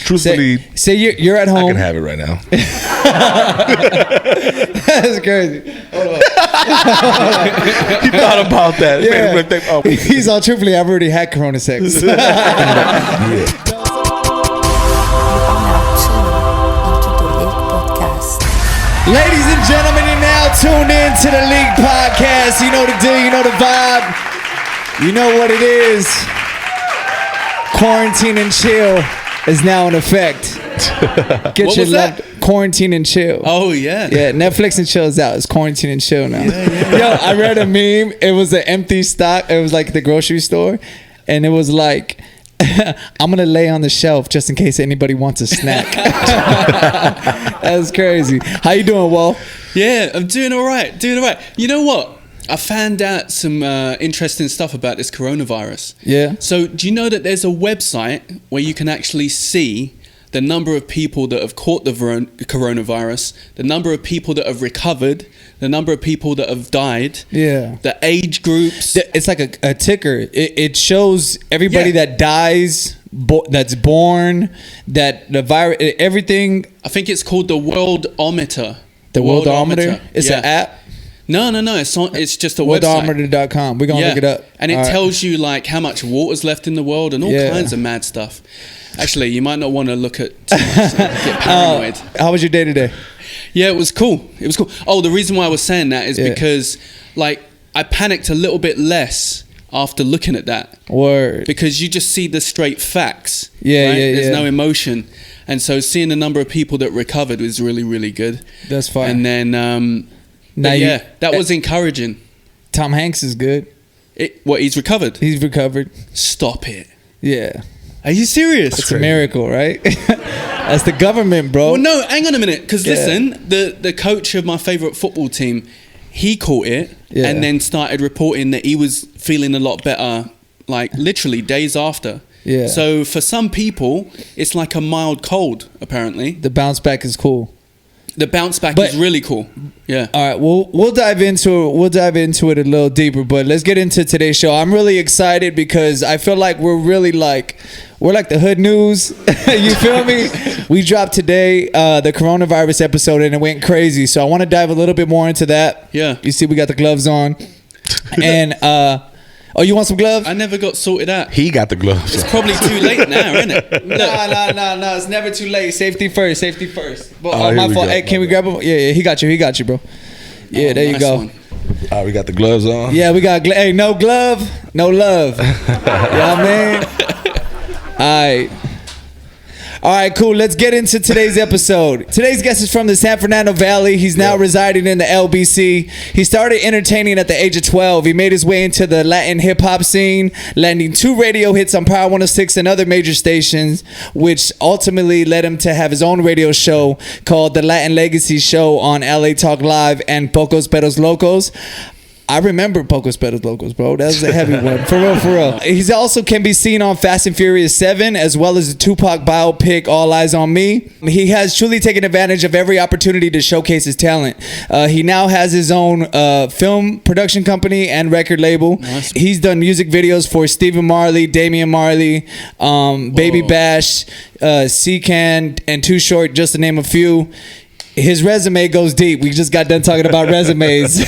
Truthfully, say you're at home. I can have it right now. That's crazy. Hold on. He thought about that. Yeah. He's all truthfully, I've already had Corona sex. Ladies and gentlemen, you're now tuned in to the LIQ podcast. You know the deal, you know the vibe. You know what it is. Quarantine and chill is now in effect. What was that? Quarantine and chill. Oh, yeah. Yeah, Netflix and chill is out. It's quarantine and chill now. Yeah. Yo, I read a meme. It was an empty stock. It was like the grocery store. And it was like, I'm going to lay on the shelf just in case anybody wants a snack. That's crazy. How you doing, Wall? Yeah, I'm doing all right. You know what? I found out some interesting stuff about this coronavirus. Yeah. So do you know that there's a website where you can actually see the number of people that have caught the coronavirus, the number of people that have recovered, the number of people that have died, the age groups. It's like a ticker. It shows everybody that dies, that's born, that the virus, everything. I think it's called the Worldometer. The Worldometer? It's an app? No. It's just a website. Worldometer.com. We're going to look it up. And it tells you like how much water's left in the world and all kinds of mad stuff. Actually, you might not want to look at too much, get paranoid. How was your day today? Yeah, it was cool. Oh, the reason why I was saying that is because like I panicked a little bit less after looking at that. Word. Because you just see the straight facts. Yeah, right? yeah, There's no emotion. And so seeing the number of people that recovered was really, really good. That's fine. And then, that was encouraging. Tom Hanks is good. He's recovered? He's recovered. Stop it. Yeah. Are you serious? It's a miracle, right? That's the government, bro. Well, no, hang on a minute. Because listen, the coach of my favourite football team, he caught it and then started reporting that he was feeling a lot better, like literally days after. Yeah. So for some people, it's like a mild cold, apparently. The bounce back is cool. The bounce back is really cool. Yeah. All right. We'll dive into it a little deeper, but let's get into today's show. I'm really excited because I feel like we're like the hood news. You feel me? We dropped today the coronavirus episode and it went crazy. So I want to dive a little bit more into that. Yeah. You see, we got the gloves on, and oh, you want some gloves? I never got sorted out. He got the gloves. It's probably too late now, isn't it? No. It's never too late. Safety first. But my fault. Hey, can we grab him? Yeah. He got you, bro. Yeah, there you go. We got the gloves on. Yeah, we got. Hey, no glove, no love. You know what I mean? All right, cool. Let's get into today's episode. Today's guest is from the San Fernando Valley. He's now residing in the LBC. He started entertaining at the age of 12. He made his way into the Latin hip-hop scene, landing 2 radio hits on Power 106 and other major stations, which ultimately led him to have his own radio show called The Latin Legacy Show on LA Talk Live and Pocos Peros Locos. I remember Pocos Peros Locos, bro. That was a heavy one. For real. He also can be seen on Fast and Furious 7, as well as the Tupac biopic, All Eyes on Me. He has truly taken advantage of every opportunity to showcase his talent. He now has his own film production company and record label. Nice. He's done music videos for Stephen Marley, Damien Marley, Baby Bash, C-Can, and Too Short, just to name a few. His resume goes deep. We just got done talking about resumes,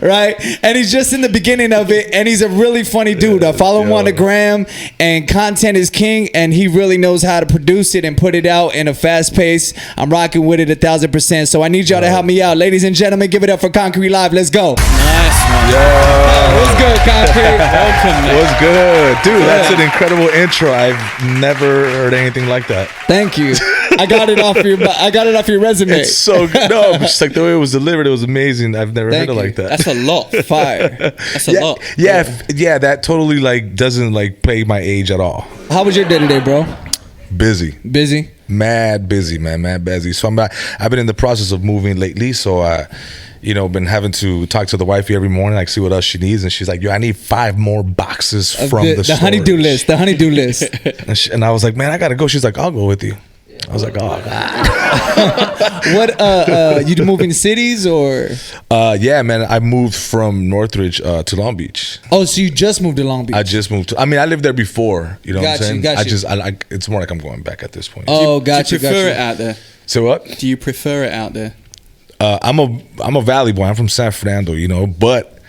right? And he's just in the beginning of it, and he's a really funny dude. I follow him on the gram, and content is king, and he really knows how to produce it and put it out in a fast pace. I'm rocking with it 1,000%. So I need y'all to help me out. Ladies and gentlemen, give it up for Concrete Live. Let's go. Nice, man. What's good, Concrete? Welcome, man. What's good? Dude, that's an incredible intro. I've never heard anything like that. Thank you. I got it off your resume. It's so good. No, just like the way it was delivered, it was amazing. I've never heard it like that. That's a lot. Fire. That's a lot. Yeah, that totally like doesn't like play my age at all. How was your day today, bro? Busy. Mad busy, man. Mad busy. So I've been in the process of moving lately, so been having to talk to the wifey every morning, like see what else she needs, and she's like, "Yo, I need 5 more boxes from the honeydew list." And I was like, "Man, I gotta go." She's like, "I'll go with you." I was like, oh God. What you moving cities or? Yeah, man. I moved from Northridge to Long Beach. Oh, so you just moved to Long Beach? I just moved. I mean, I lived there before. You know what I'm saying? Got you. It's more like I'm going back at this point. Oh, Do you prefer it gotcha. out there? So what? Do you prefer it out there? I'm a Valley boy. I'm from San Fernando, you know, but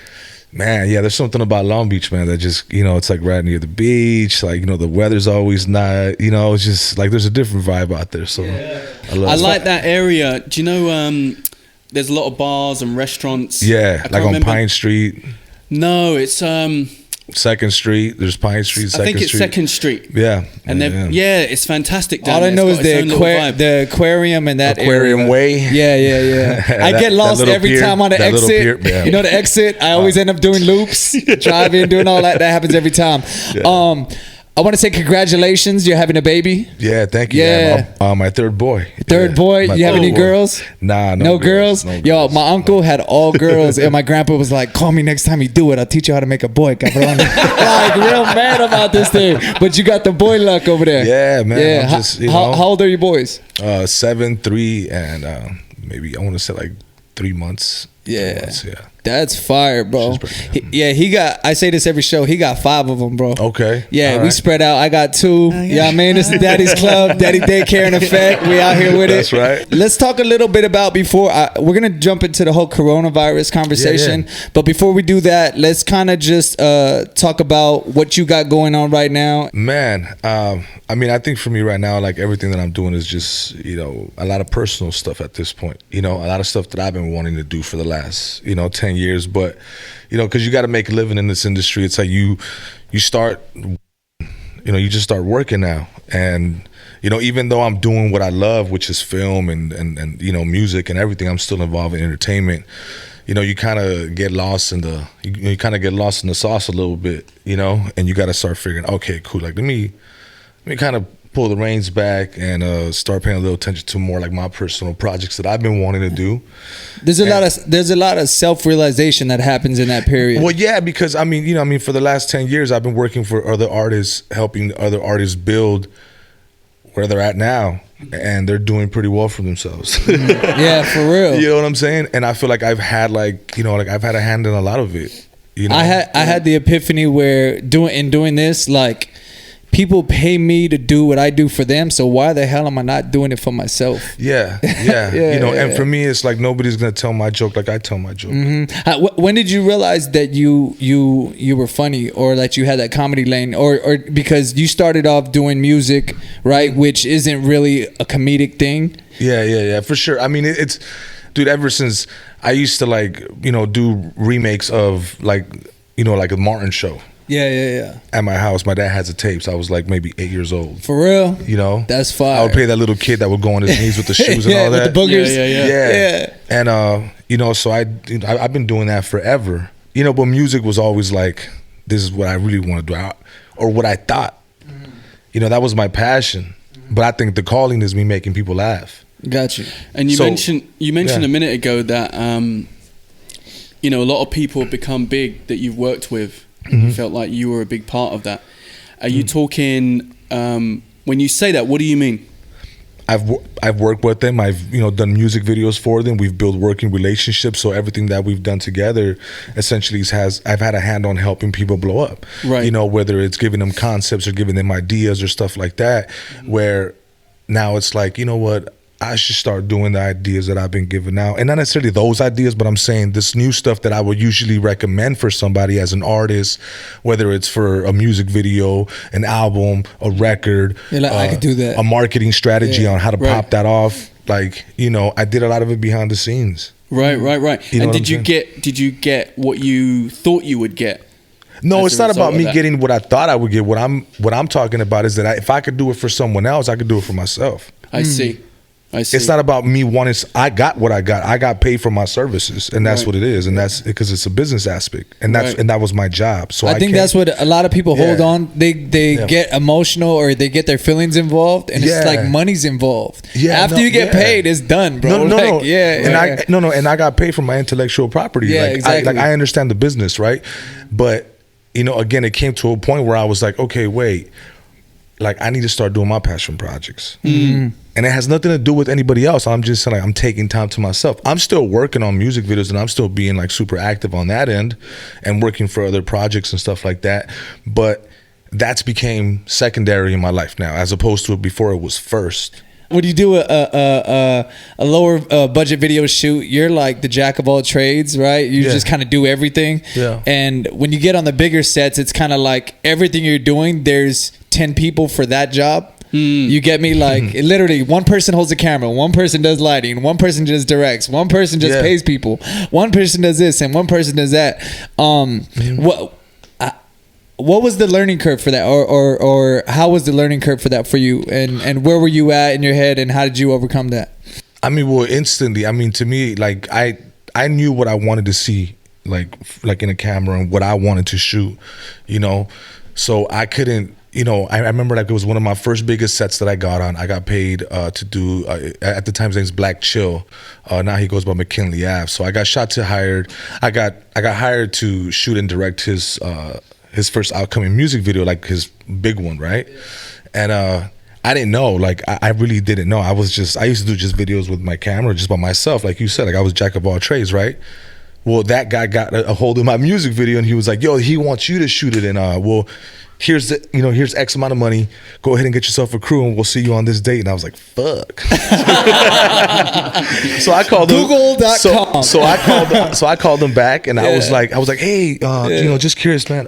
man, yeah, there's something about Long Beach, man, that just, you know, it's like right near the beach. Like, you know, the weather's always nice. You know, it's just like there's a different vibe out there. So I like that area. Do you know there's a lot of bars and restaurants? Yeah, I like on remember. Pine Street. No, it's 2nd Street. There's Pine Street, 2nd I think it's Street. 2nd Street. Yeah. And then it's fantastic down All I there. know It's is got its own little vibe. the aquarium and that Aquarium area. Way. Yeah. I That- get lost that little every pier, time on the that little exit. pier, yeah. You know the exit? I always end up doing loops, driving, doing all that. That happens every time. Yeah. I want to say congratulations. You're having a baby. Yeah, thank you. Yeah. Man. My third boy. Third Yeah, boy. my You have third any boy. girls? Nah, No girls? No Yo, girls. my uncle had all girls, and my grandpa was like, "Call me next time you do it. I'll teach you how to make a boy, cabrón." Like real mad about this thing. But you got the boy luck over there. Yeah, man. Yeah. I'm just, you how know, old are your boys? 7, 3, and maybe I want to say like 3 months. Yeah. 3 months, yeah. That's fire, bro. She's pretty good. He got. I say this every show. He got 5 of them, bro. Okay. Yeah, All we right. spread out. I got 2. Yeah, I mean, this is Daddy's Club, Daddy Daycare in effect. We out here with That's it. right. Let's talk a little bit about we're gonna jump into the whole coronavirus conversation. Yeah. But before we do that, let's kind of just talk about what you got going on right now. Man, I mean, I think for me right now, like everything that I'm doing is just, you know, a lot of personal stuff at this point. You know, a lot of stuff that I've been wanting to do for the last, 10 years. But, you know, because you got to make a living in this industry. It's like you start, you just start working now. And, even though I'm doing what I love, which is film and music and everything, I'm still involved in entertainment. You kind of get lost in the sauce a little bit, and you got to start figuring, okay, cool. Like, let me kind of pull the reins back and start paying a little attention to more like my personal projects that I've been wanting to do. There's a lot of self-realization that happens in that period. Well, yeah, because I mean, for the last 10 years, I've been working for other artists, helping other artists build where they're at now, and they're doing pretty well for themselves. Yeah, for real. You know what I'm saying? And I feel like I've had I've had a hand in a lot of it. I had the epiphany where doing this, like, people pay me to do what I do for them, so why the hell am I not doing it for myself? Yeah. And for me, it's like nobody's gonna tell my joke like I tell my joke. Mm-hmm. When did you realize that you were funny, or that you had that comedy lane, or because you started off doing music, right, which isn't really a comedic thing? Yeah, for sure. I mean, it's, dude, ever since I used to do remakes of like a Martin show. Yeah. At my house, my dad has the tapes. I was like maybe 8 years old. For real? That's fire. I would play that little kid that would go on his knees with the shoes and all that. With the boogers. Yeah. And so I've been doing that forever. But music was always like, this is what I really want to do, or what I thought. That was my passion. But I think the calling is me making people laugh. Got you. And you mentioned a minute ago that a lot of people have become big that you've worked with. You felt like you were a big part of that. Are you talking, when you say that, what do you mean? I've worked with them. I've done music videos for them. We've built working relationships. So everything that we've done together essentially I've had a hand on helping people blow up. Right. Whether it's giving them concepts or giving them ideas or stuff like that, where now it's like, you know what, I should start doing the ideas that I've been given now. And not necessarily those ideas, but I'm saying this new stuff that I would usually recommend for somebody as an artist, whether it's for a music video, an album, a record. You're like, I could do that. A marketing strategy on how to Right. pop that off. Like, I did a lot of it behind the scenes. Right. You know And what did I'm you get what you thought you would get? No, As it's a not result about of me that. getting what I thought I would get. What I'm talking about is that if I could do it for someone else, I could do it for myself. I see. It's not about me wanting. I got what I got. I got paid for my services, and that's Right. what it is. And that's because it's a business aspect, and Right. that was my job. So I think can't- that's what a lot of people hold Yeah. on. They get emotional, or they get their feelings involved, and it's Yeah. like money's involved. Yeah, After no, you get yeah. paid, it's done, bro. No. Like, yeah. And I got paid for my intellectual property. Yeah, exactly. I understand the business, right? But again, it came to a point where I was like, okay, wait. like I need to start doing my passion projects. And it has nothing to do with anybody else. I'm just like, I'm taking time to myself. I'm still working on music videos and I'm still being like super active on that end and working for other projects and stuff like that. But that's became secondary in my life now, as opposed to before it was first. When you do a lower budget video shoot, you're like the jack of all trades, right? You just kind of do everything. Yeah. And when you get on the bigger sets, it's kind of like everything you're doing, there's 10 people for that job. You get me? Like literally one person holds the camera, one person does lighting, one person just directs, one person just pays people, one person does this and one person does that. What was the learning curve for that, or how was the learning curve for that for you, and where were you at in your head, and how did you overcome that? I mean, well, instantly. I mean, to me, like I knew what I wanted to see, like in a camera, and what I wanted to shoot, you know. So I couldn't, you know. I remember like it was one of my first biggest sets that I got on. I got paid to do at the time his name's Black Chill. Now he goes by McKinley Ave. So I got hired. I got hired to shoot and direct his first outcoming music video, like his big one, right? And I didn't know, like I really didn't know. I used to do just videos with my camera just by myself, like you said, like I was jack of all trades, right? Well, that guy got a hold of my music video and he was like, yo, he wants you to shoot it, and well, here's X amount of money, go ahead and get yourself a crew and we'll see you on this date. And I was like, fuck. So I called Google.com. So I called them back and I was like, hey, you know, just curious, man,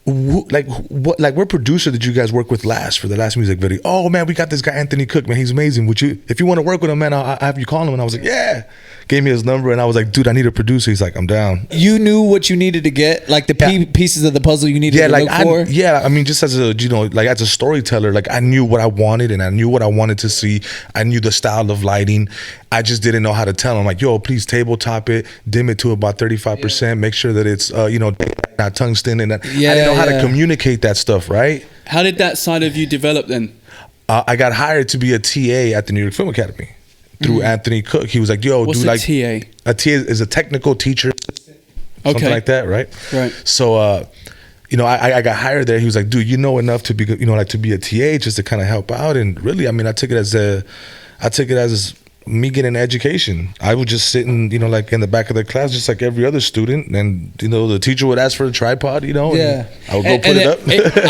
what producer did you guys work with last for the last music video? Oh man, we got this guy Anthony Cook, man, he's amazing. If you want to work with him, man, I'll have you call him. And I was like, yeah. Gave me his number and I was like, dude, I need a producer. He's like, I'm down. You knew what you needed to get, like the pieces of the puzzle you needed to look for. I mean, just as a, you know, like as a storyteller, like I knew what I wanted and I knew what I wanted to see. I knew the style of lighting. I just didn't know how to tell him, like, yo, please tabletop it, dim it to about 35%, make sure that it's you know, not tungsten, and I didn't know how to communicate that stuff, right? How did that side of you develop then? I got hired to be a TA at the New York Film Academy through Anthony Cook. He was like, yo, what's do like TA? A TA is a technical teacher, something like that, right? Right. So you know, I got hired there. He was like, dude, you know enough to be, you know, like to be a TA, just to kind of help out. And really, I mean, I took it as me getting an education. I was just sitting, you know, like in the back of the class, just like every other student, and you know, the teacher would ask for a tripod, you know, and I would go put it up.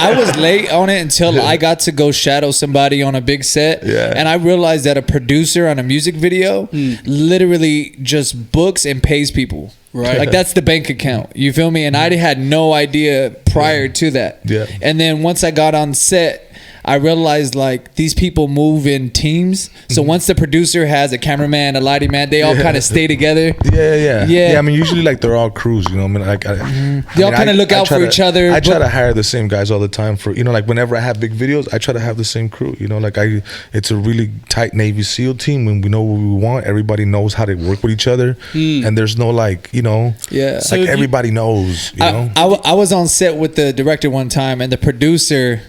I was late on it until I got to go shadow somebody on a big set, and I realized that a producer on a music video literally just books and pays people. Right, like that's the bank account. You feel me? And I had no idea prior to that. Yeah. And then once I got on set, I realized like these people move in teams. So once the producer has a cameraman, a lighting man, they all kind of stay together. Yeah. I mean, usually like they're all crews, you know. I mean, like they all kind of look out for each other. I try to hire the same guys all the time for, you know, like whenever I have big videos, I try to have the same crew. You know, like it's a really tight Navy SEAL team. When we know what we want, everybody knows how to work with each other, and there's no like, you know, so like everybody knows. You know, I was on set with the director one time, and the producer,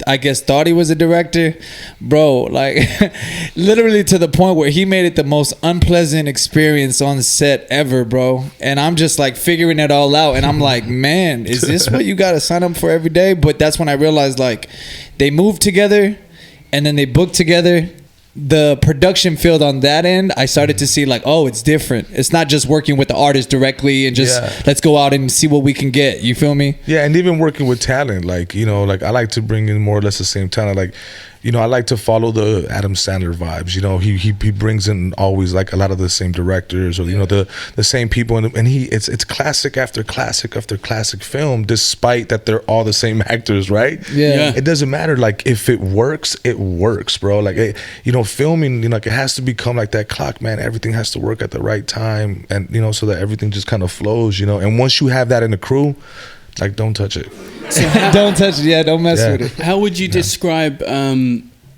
I guess, thought he was a director, bro, like literally to the point where he made it the most unpleasant experience on set ever, bro. And I'm just like figuring it all out, and I'm like, man, is this what you gotta sign up for every day? But that's when I realized like they moved together and then they booked together. The production field on that end, I started to see like, oh, it's different. It's not just working with the artist directly and just let's go out and see what we can get. You feel me? Yeah, and even working with talent, like, you know, like I like to bring in more or less the same talent. Like, you know, I like to follow the Adam Sandler vibes. You know, he brings in always like a lot of the same directors, or you know, the same people, and it's classic after classic after classic film, despite that they're all the same actors, right? Yeah. It doesn't matter. Like if it works, bro. Like you know, filming, you know, like it has to become like that clock, man. Everything has to work at the right time, and you know, so that everything just kind of flows, you know. And once you have that in the crew, like, don't touch it. Don't touch it. Yeah, don't mess with it. How would you describe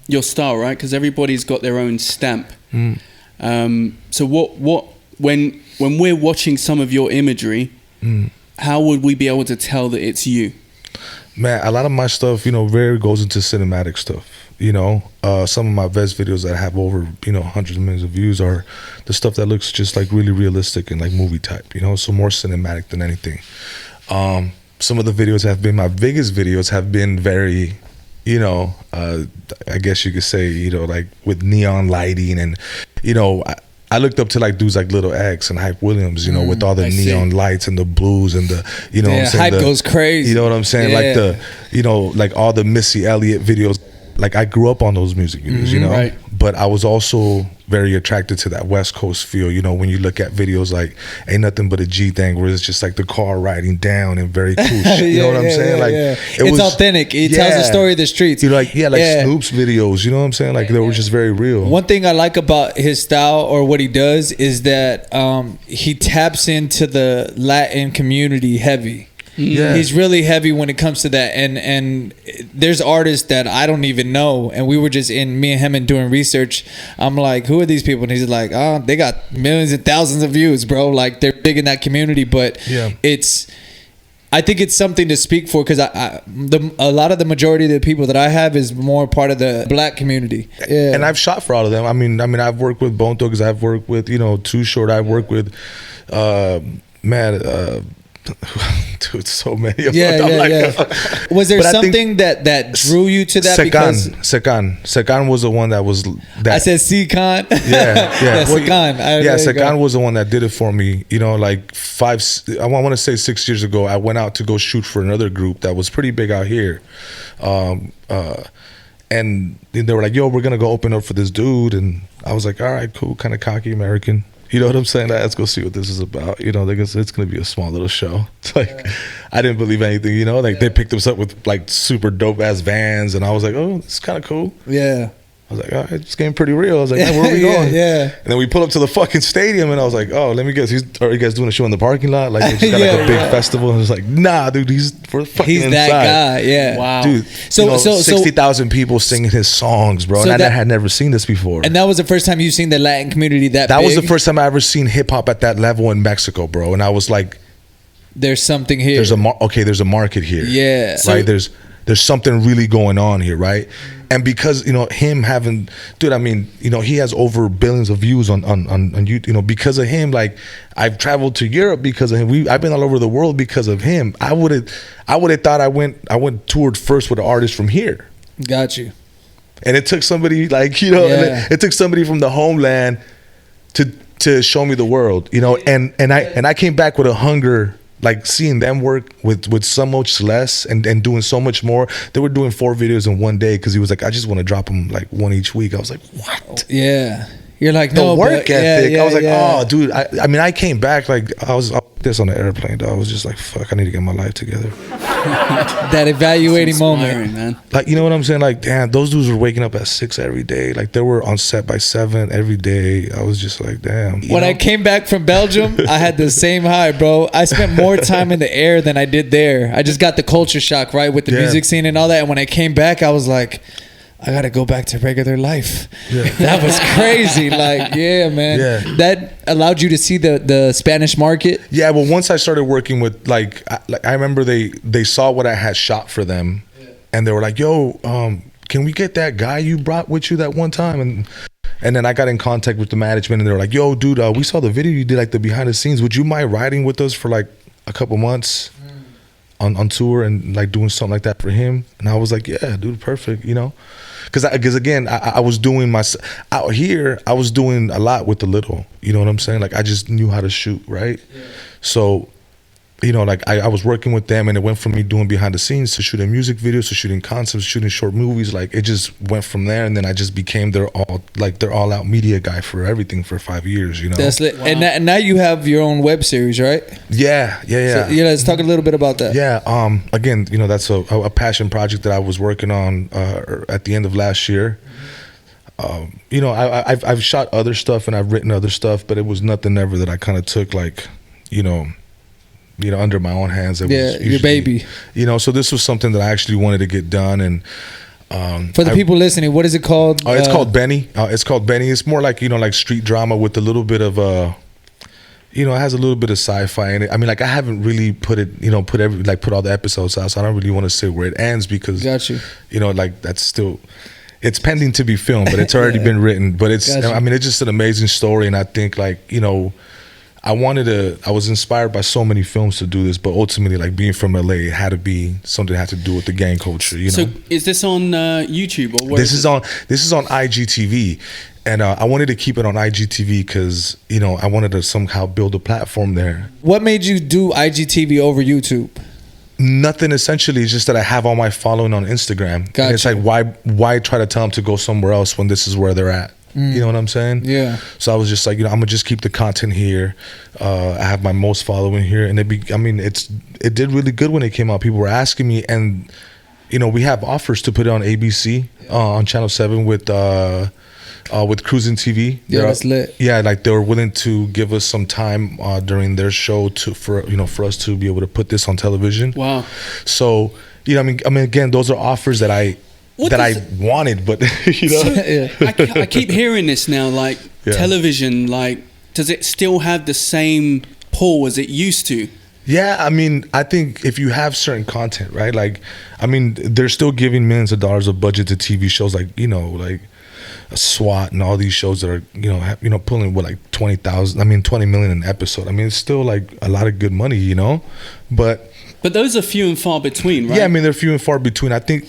your style, right? Because everybody's got their own stamp. So when we're watching some of your imagery, how would we be able to tell that it's you? Man, a lot of my stuff, you know, goes into cinematic stuff. You know, some of my best videos that have over, you know, hundreds of millions of views are the stuff that looks just like really realistic and like movie type, you know, so more cinematic than anything. Some of the videos have been, my biggest videos have been very, you know, I guess you could say, you know, like with neon lighting and, you know, I looked up to like dudes like Little X and Hype Williams, you know, with all the neon lights and the blues and the, you know what I'm saying? Hype goes crazy. You know what I'm saying? Like the, you know, like all the Missy Elliott videos. Like I grew up on those music videos, you know, right. But I was also very attracted to that West Coast feel. You know, when you look at videos like Ain't Nothing But a G Thing, where it's just like the car riding down and very cool shit. You know what I'm saying? Like it's authentic. It tells the story of the streets. You know, like Snoop's videos. You know what I'm saying? Like they were just very real. One thing I like about his style or what he does is that he taps into the Latin community heavy. Yeah. He's really heavy when it comes to that, and there's artists that I don't even know, and we were just me and him and doing research. I'm like, who are these people? And he's like, oh, they got millions and thousands of views, bro. Like they're big in that community, but I think it's something to speak for, because a lot of the majority of the people that I have is more part of the black community. Yeah. And I've shot for all of them. I mean, I've worked with Bone Thugs. I've worked with, you know, Too Short. I've worked with, dude, so many of them. Was there something that drew you to that? Sekan was the one that was that. I said Sekan. Sekan was the one that did it for me. You know, like I want to say 6 years ago, I went out to go shoot for another group that was pretty big out here. And they were like, yo, we're gonna go open up for this dude, and I was like, all right, cool, kind of cocky American. You know what I'm saying? Let's go see what this is about. You know, it's going to be a small little show. It's like, I didn't believe anything, you know? Like, they picked us up with, like, super dope-ass vans, and I was like, oh, this is kind of cool. Yeah. I was like, all right, it's getting pretty real. I was like, man, where are we going? Yeah. And then we pull up to the fucking stadium, and I was like, oh, let me guess. Are you guys doing a show in the parking lot? Like, it's got like a big festival. And I was like, nah, dude, he's that guy. Yeah. Wow. Dude, so 60,000 people singing his songs, bro. And I had never seen this before. And that was the first time you've seen the Latin community that big? Was the first time I ever seen hip hop at that level in Mexico, bro. And I was like, there's something here. There's a market here. Yeah. Right. There's something really going on here, right? And because, you know, him having, dude, I mean, you know, he has over billions of views on YouTube, you know, because of him. Like, I've traveled to Europe because of him. I've been all over the world because of him. I would have thought I went toured first with an artist from here. Got you. And it took somebody like, you know, it took somebody from the homeland to show me the world, you know, and I came back with a hunger. Like seeing them work with so much less and doing so much more. They were doing 4 videos in one day because he was like, I just want to drop them like one each week. I was like, what? Yeah. You're like, the work ethic. I was like, oh, dude. I mean, I came back like I was this on the airplane. Dog. I was just like, fuck, I need to get my life together. That evaluating moment, man. Like, you know what I'm saying? Like, damn, those dudes were waking up at 6 every day. Like, they were on set by 7 every day. I was just like, damn. When I came back from Belgium, I had the same high, bro. I spent more time in the air than I did there. I just got the culture shock, right, with the music scene and all that. And when I came back, I was like, I gotta go back to regular life. Yeah. That was crazy. Like, yeah, man. Yeah. That allowed you to see the Spanish market. Yeah, well, once I started working with I remember they saw what I had shot for them, and they were like, "Yo, can we get that guy you brought with you that one time?" And then I got in contact with the management, and they were like, "Yo, dude, we saw the video you did, like the behind the scenes. Would you mind riding with us for like a couple months on tour and like doing something like that for him?" And I was like, "Yeah, dude, perfect," you know. Because again, I was doing out here, I was doing a lot with the little, you know what I'm saying? Like, I just knew how to shoot, right? Yeah. So, you know, like I was working with them, and it went from me doing behind the scenes to shooting music videos, to shooting concepts, shooting short movies. Like, it just went from there, and then I just became their all out media guy for everything for 5 years, you know? That's lit. Wow. And now you have your own web series, right? Yeah. So, let's talk a little bit about that. Yeah, again, you know, that's a passion project that I was working on at the end of last year. You know, I've shot other stuff and I've written other stuff, but it was nothing ever that I kind of took like, you know, under my own hands. It was usually, your baby. You know, so this was something that I actually wanted to get done. And for the people listening, what is it called? It's called Benny. It's called Benny. It's more like, you know, like street drama with a little bit of you know, it has a little bit of sci-fi in it. I mean, like, I haven't really put all the episodes out, so I don't really want to say where it ends because, you know, like, that's still, it's pending to be filmed, but it's already been written. But it's, I mean, it's just an amazing story, and I think, like, you know, I was inspired by so many films to do this, but ultimately, like being from LA, it had to be something that had to do with the gang culture, you know. So is this on YouTube or where This is on IGTV, and I wanted to keep it on IGTV because, you know, I wanted to somehow build a platform there. What made you do IGTV over YouTube? Nothing, essentially. It's just that I have all my following on Instagram. Gotcha. And it's like, why try to tell them to go somewhere else when this is where they're at? You know what I'm saying? Yeah. So I was just like, you know, I'm gonna just keep the content here. I have my most following here, and it did really good when it came out. People were asking me, and you know, we have offers to put it on ABC on Channel 7 with Cruising TV. Yeah, that's lit. Yeah, like they were willing to give us some time during their show for us to be able to put this on television. Wow. So, you know, I mean, again, those are offers that I wanted, but you know. I keep hearing this now, like television, like, does it still have the same pull as it used to? Yeah, I mean, I think if you have certain content, right? Like, I mean, they're still giving millions of dollars of budget to TV shows like, you know, like SWAT and all these shows that are, you know, pulling what, like 20 million an episode. I mean, it's still like a lot of good money, you know, but those are few and far between, right? Yeah, I mean, they're few and far between. I think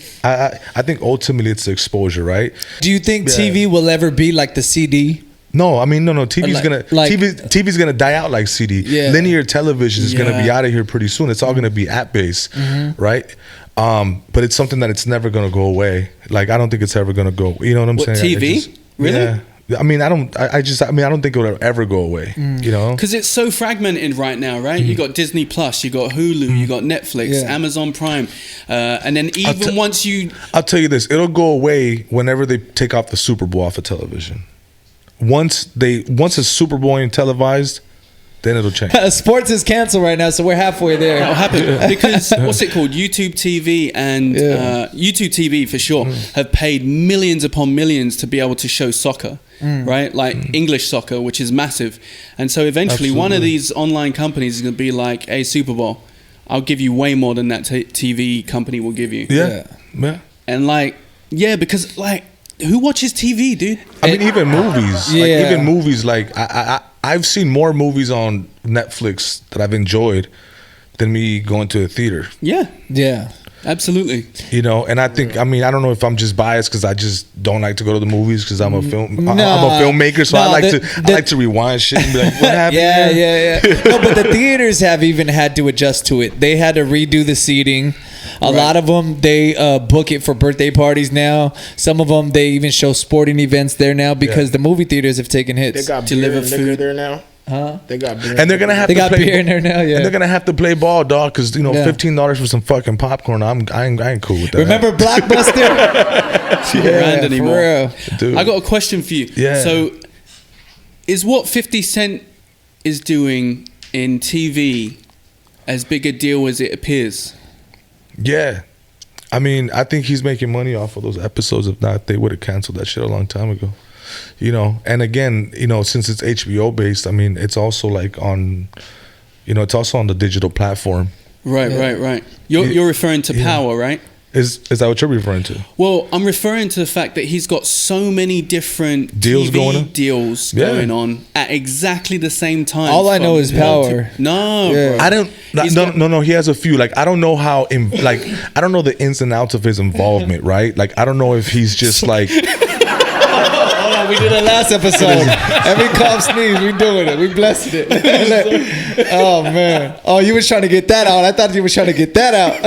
ultimately it's the exposure, right? Do you think TV will ever be like the CD? No, I mean, no. TV's TV's gonna die out like CD. Yeah. Linear television is gonna be out of here pretty soon. It's all gonna be app based, right? But it's something that it's never gonna go away. Like, I don't think it's ever gonna go. You know what I'm saying? TV? Really? Yeah. I mean, I don't think it will ever go away. You know, because it's so fragmented right now, right? You got Disney Plus, you got Hulu, you got Netflix, Amazon Prime, and then once you, I'll tell you this, it'll go away whenever they take off the Super Bowl off of television. Once a Super Bowl ain't televised, then it'll change. Sports is canceled right now, so we're halfway there. That'll happen because what's it called? YouTube TV and YouTube TV for sure have paid millions upon millions to be able to show soccer, right? Like English soccer, which is massive. And so eventually one of these online companies is going to be like, hey, Super Bowl, I'll give you way more than that TV company will give you. Yeah. And like, because like, who watches TV, dude? I mean, even movies. Like, I've seen more movies on Netflix that I've enjoyed than me going to a theater. Yeah, absolutely. You know, and I think, I mean, I don't know if I'm just biased because I just don't like to go to the movies because I'm a filmmaker, so I like to rewind shit and be like, what happened? Yeah. No, but the theaters have even had to adjust to it. They had to redo the seating. A lot of them, they book it for birthday parties now. Some of them, they even show sporting events there now because the movie theaters have taken hits. They got beer and liquor there now. Huh? They got beer. And they're gonna have they to got play, beer in there now. Yeah, and they're gonna have to play ball, dog, because you know $15 for some fucking popcorn. I ain't cool with that. Remember Blockbuster? Around anymore. For real. Dude. I got a question for you. Yeah. So, is what 50 Cent is doing in TV as big a deal as it appears? Yeah. I mean, I think he's making money off of those episodes. If not, they would have canceled that shit a long time ago. You know, and again, you know, since it's HBO based, I mean, it's also like on, you know, it's also on the digital platform. Right. You're referring to Power, right? Is that what you're referring to? Well, I'm referring to the fact that he's got so many different deals going on at exactly the same time. All I know is Power. Bro. I don't. No. He has a few. Like, I don't know how. I don't know the ins and outs of his involvement. Right. Like, I don't know if he's just like. We did it last episode. Every cough, sneeze, we doing it. We blessed it. Oh man. Oh, you was trying to get that out. I thought you was trying to get that out.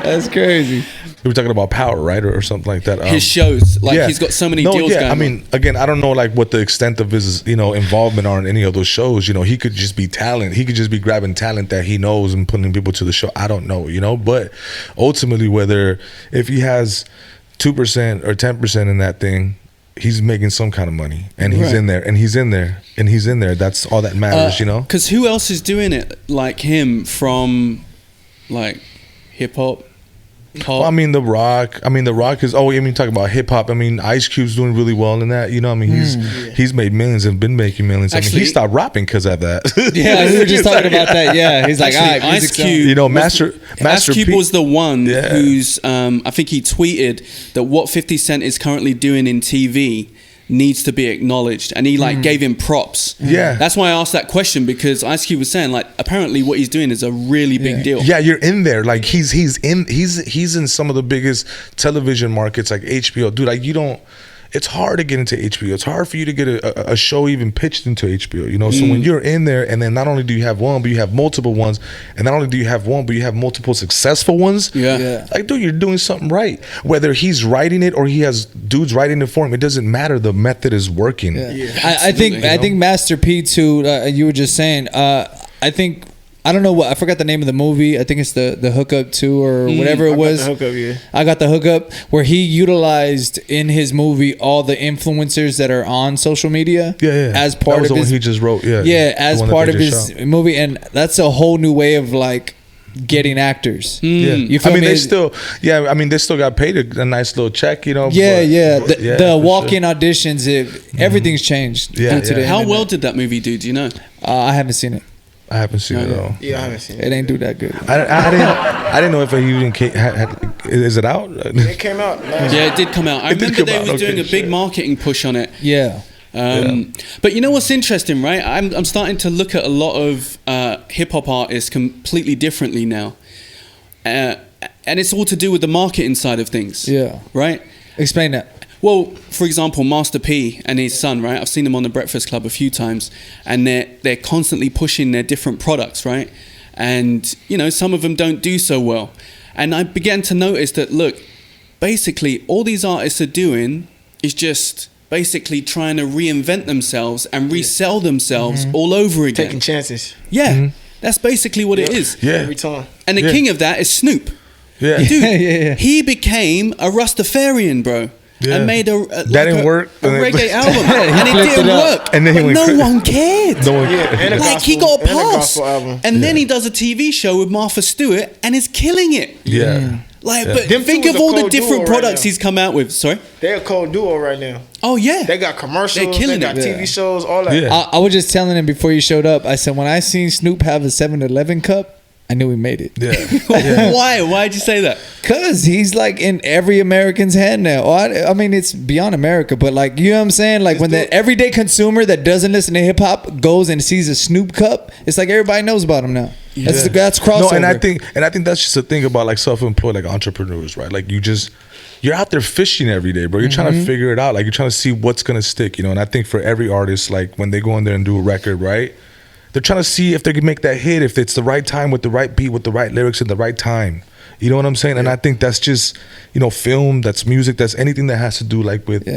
That's crazy. We were talking about Power, right, or something like that. His shows, he's got so many deals going on. I mean, again, I don't know like what the extent of his, you know, involvement are in any of those shows. You know, he could just be talent. He could just be grabbing talent that he knows and putting people to the show. I don't know, you know, but ultimately, if he has 2% or 10% in that thing, he's making some kind of money, and he's in there, and he's in there. That's all that matters, you know. Because who else is doing it like him from, like, hip hop? Well, I mean, The Rock. Is. Oh, I mean, talking about hip hop. I mean, Ice Cube's doing really well in that. You know, I mean, he's made millions and been making millions. Actually, I mean, he stopped rapping because of that. Yeah, we were just talking about that. Yeah, he's like, actually, Ice Cube. You know, Master Cube P- was the one who's. I think he tweeted that what 50 Cent is currently doing in TV needs to be acknowledged, and he like gave him props. Yeah. That's why I asked that question, because Ice Cube was saying like apparently what he's doing is a really big deal. Yeah, you're in there. Like he's in some of the biggest television markets like HBO. Dude, like you don't. It's hard to get into HBO. It's hard for you to get a show even pitched into HBO, you know? So when you're in there, and then not only do you have one, but you have multiple ones, and not only do you have one, but you have multiple successful ones. Yeah. Like, dude, you're doing something right. Whether he's writing it or he has dudes writing it for him, it doesn't matter. The method is working. I think Master P too, you were just saying, I don't know what, I forgot the name of the movie. I think it's the Hookup 2 or whatever it was. I got the Hookup, where he utilized in his movie all the influencers that are on social media. As part of his, he just wrote. As part of his movie, and that's a whole new way of like getting actors. You feel me? They still got paid a nice little check, you know. The walk-in auditions, everything's changed. How well did that movie do? Do you know? I haven't seen it. I haven't seen it at all. Yeah, I haven't seen it. It ain't do that good. I didn't know if it even is it out? It came out. Yeah, it did come out. I remember they was doing a big marketing push on it. But you know what's interesting, right? I'm starting to look at a lot of hip hop artists completely differently now, and it's all to do with the marketing side of things. Right. Explain that. Well, for example, Master P and his son, right? I've seen them on the Breakfast Club a few times, and they're constantly pushing their different products, right? And you know, some of them don't do so well. And I began to notice that, look, basically all these artists are doing is just basically trying to reinvent themselves and resell themselves all over again. Taking chances. That's basically what it is. Every time. And the king of that is Snoop. Dude, he became a Rastafarian, bro. And made that didn't work. A reggae album, and it didn't work. And then no one cared. Like he got passed. And then he does a TV show with Martha Stewart and is killing it. But think of all the different products he's come out with. Sorry, they're a cold duo right now. Oh yeah, they got commercials. They're killing they got it. TV shows. All that. I was just telling him before you showed up. I said when I seen Snoop have a 7-Eleven cup, I knew he made it. Why? Why'd you say that? Cause he's like in every American's hand now. I mean, it's beyond America, but like, you know what I'm saying? Like when the everyday consumer that doesn't listen to hip hop goes and sees a Snoop cup, it's like everybody knows about him now. That's crossover. No, and I think that's just the thing about like self-employed, like entrepreneurs, right? Like you're out there fishing every day, bro. You're trying to figure it out. Like you're trying to see what's gonna stick, you know. And I think for every artist, like when they go in there and do a record, right? They're trying to see if they can make that hit, if it's the right time with the right beat, with the right lyrics at the right time. You know what I'm saying? And I think that's just, you know, film, that's music, that's anything that has to do like with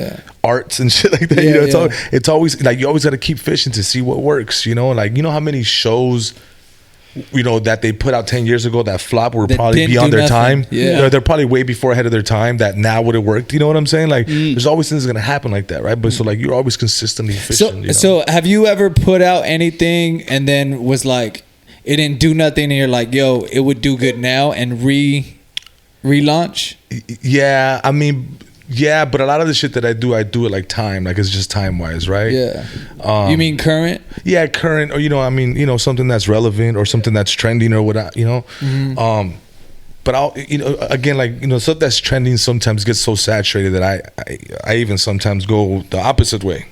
arts and shit like that. You know, it's always like you always got to keep fishing to see what works. You know, like you know how many shows, you know, that they put out 10 years ago that flop were probably beyond their time. They're probably way before ahead of their time that now would have worked. You know what I'm saying? Like there's always things gonna happen like that, right? But so like you're always consistently fishing. So have you ever put out anything and then was like it didn't do nothing and you're like, yo, it would do good now and relaunch? Yeah, I mean, yeah, but a lot of the shit that I do it like time, like it's just time wise, right? You mean current? Yeah, current, or you know, I mean, you know, something that's relevant or something that's trending or what, you know. But I'll, you know, again, like, you know, stuff that's trending sometimes gets so saturated that I even sometimes go the opposite way.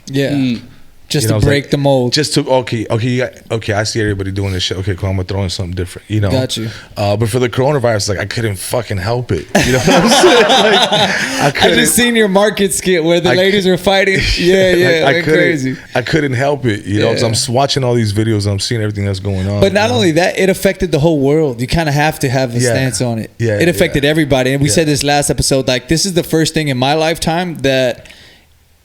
Just to break the mold. Just to okay. I see everybody doing this shit. Okay, cool. I'm gonna throw in something different. You know. Got you. But for the coronavirus, like I couldn't fucking help it. You know what I'm saying? Like, I just seen your market skit where the ladies were fighting. I crazy. I couldn't help it. You know, because I'm watching all these videos. And I'm seeing everything that's going on. But not only that, it affected the whole world. You kind of have to have a stance on it. It affected everybody. And we said this last episode. Like this is the first thing in my lifetime that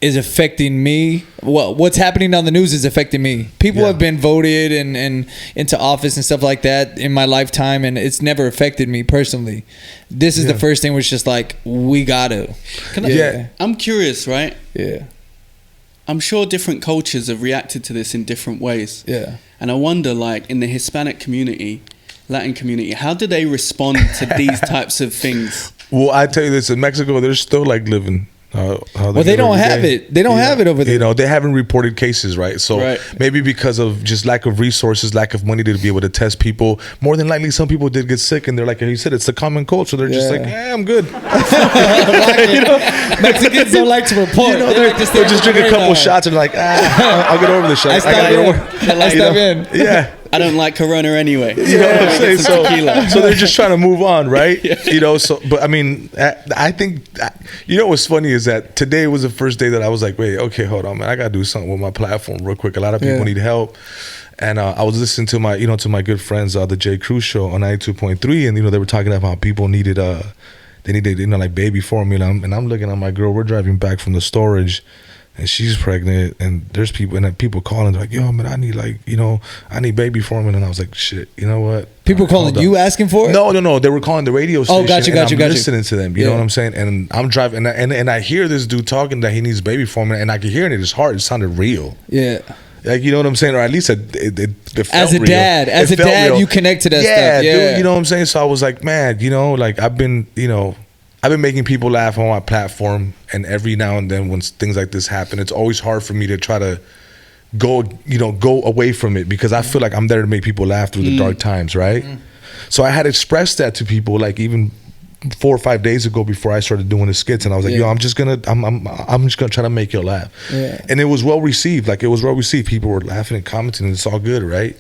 is affecting me. Well, what's happening on the news is affecting me. People have been voted and into office and stuff like that in my lifetime, and it's never affected me personally. This is the first thing where it's just like, we gotta. I'm curious, right? I'm sure different cultures have reacted to this in different ways. And I wonder, like, in the Hispanic community, Latin community, how do they respond to these types of things? Well, I tell you this, in Mexico, they're still like living Well, they don't have it. They don't have it over there. You know, they haven't reported cases, right? So Right. maybe because of just lack of resources, lack of money to be able to test people, more than likely some people did get sick, and they're like, you said, it's the common cold. So they're just like, I'm good. You know? Mexicans don't like to report. You know, they'll just drink a couple shots and like, I'll get over the shot. I gotta go to work. Yeah. I don't like Corona anyway. You know what I'm saying? So they're just trying to move on, right? You know, so, but I mean, I think, you know what's funny is that today was the first day that I was like, wait, okay, hold on, man. I got to do something with my platform real quick. A lot of people need help. And I was listening to my, to my good friends, the J. Cruz show on 92.3. And, they were talking about how people needed, they needed, like baby formula. And I'm looking at my girl. We're driving back from the storage. And she's pregnant, and there's people, and people calling like, yo, man, I need I need baby formula. And I was like, shit, you know what? People calling you asking for it? No. They were calling the radio station. Oh, got you. Listening to them. You know what I'm saying? And I'm driving, and I hear this dude talking that he needs baby formula, and I can hear it in his heart. It sounded real. Yeah. Like, you know what I'm saying? Or at least it felt as a real. dad, you connect to that stuff. Yeah, dude, you know what I'm saying? So I was like, man, like I've been making people laugh on my platform, and every now and then when things like this happen, it's always hard for me to try to go away from it, because I feel like I'm there to make people laugh through the dark times, right? So I had expressed that to people like even 4 or 5 days ago before I started doing the skits, and I was like, yo, I'm just gonna try to make you laugh. And it was well received. Like, it was well received. People were laughing and commenting, and it's all good, right?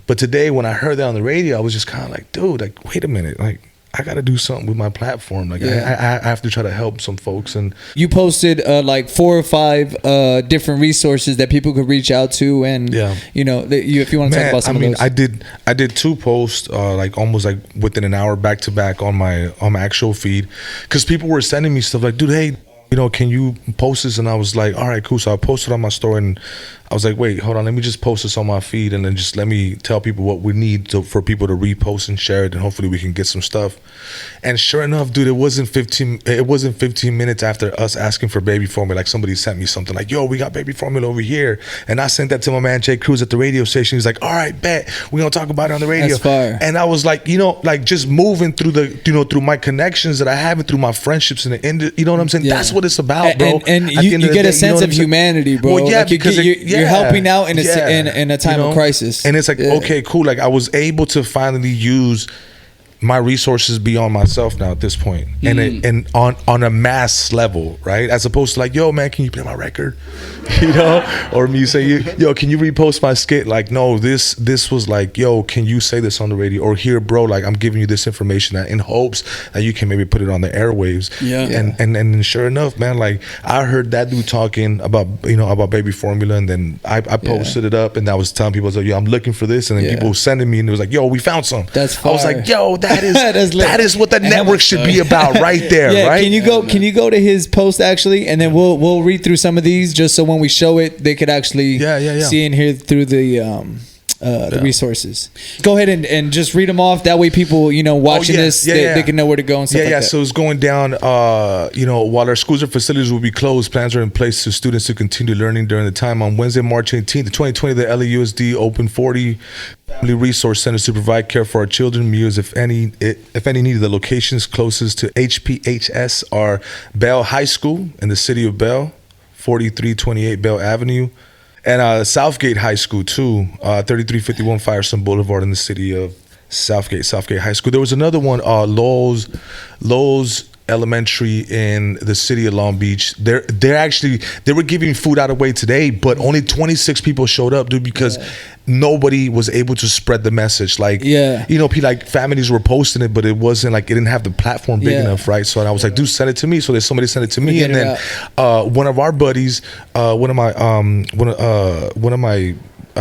But today when I heard that on the radio, I was just kind of like, dude, like, wait a minute, like, I got to do something with my platform. Like, I have to try to help some folks. And you posted like 4 or 5 different resources that people could reach out to, and if you want to talk about some of those. I did 2 posts like almost like within an hour back to back on my actual feed, because people were sending me stuff like, dude, hey, can you post this? And I was like, all right, cool. So I posted on my story, and I was like, wait, hold on, let me just post this on my feed, and then just let me tell people what we need for people to repost and share it, and hopefully we can get some stuff. And sure enough, dude, it wasn't 15 minutes after us asking for baby formula, like somebody sent me something like, yo, we got baby formula over here. And I sent that to my man J. Cruz at the radio station. He's like, all right, bet, we're gonna talk about it on the radio. That's fire. And I was like, like just moving through through my connections that I have, and through my friendships in the industry, you know what I'm saying? That's what it's about, bro. And you get a sense of humanity, bro. Well, yeah, like because you're helping out in a time of crisis. And it's like, okay, cool. Like, I was able to finally use my resources beyond myself now at this point, and on a mass level, right? As opposed to like, yo, man, can you play my record? Or me say, yo, can you repost my skit? Like, no, this was like, yo, can you say this on the radio? Or here, bro, like, I'm giving you this information in hopes that you can maybe put it on the airwaves. And sure enough, man, like, I heard that dude talking about baby formula, and then I posted it up, and I was telling people, I was like, yo, I'm looking for this, and then people were sending me, and it was like, yo, we found some. That's fire. I was like, yo, that is what the network should be about right there, right? Can you go to his post actually, and then we'll read through some of these, just so when we show it, they could actually see and hear through the resources. Go ahead and just read them off. That way people, watching this, they can know where to go and stuff like that. So it's going down, while our schools or facilities will be closed, plans are in place for students to continue learning during the time. On Wednesday, March 18th, 2020, the LAUSD opened 40 family resource centers to provide care for our children. Meals, if any needed. The locations closest to HPHS are Bell High School in the city of Bell, 4328 Bell Avenue, and Southgate High School too, 3351 Firestone Boulevard in the city of Southgate High School. There was another one, Lowell's Elementary in the city of Long Beach. They were giving food out away today, but only 26 people showed up, dude, because nobody was able to spread the message. Like, like families were posting it, but it wasn't like, it didn't have the platform big enough, right? So I was like, dude, send it to me. So somebody sent it to me, and then one of our buddies, one of my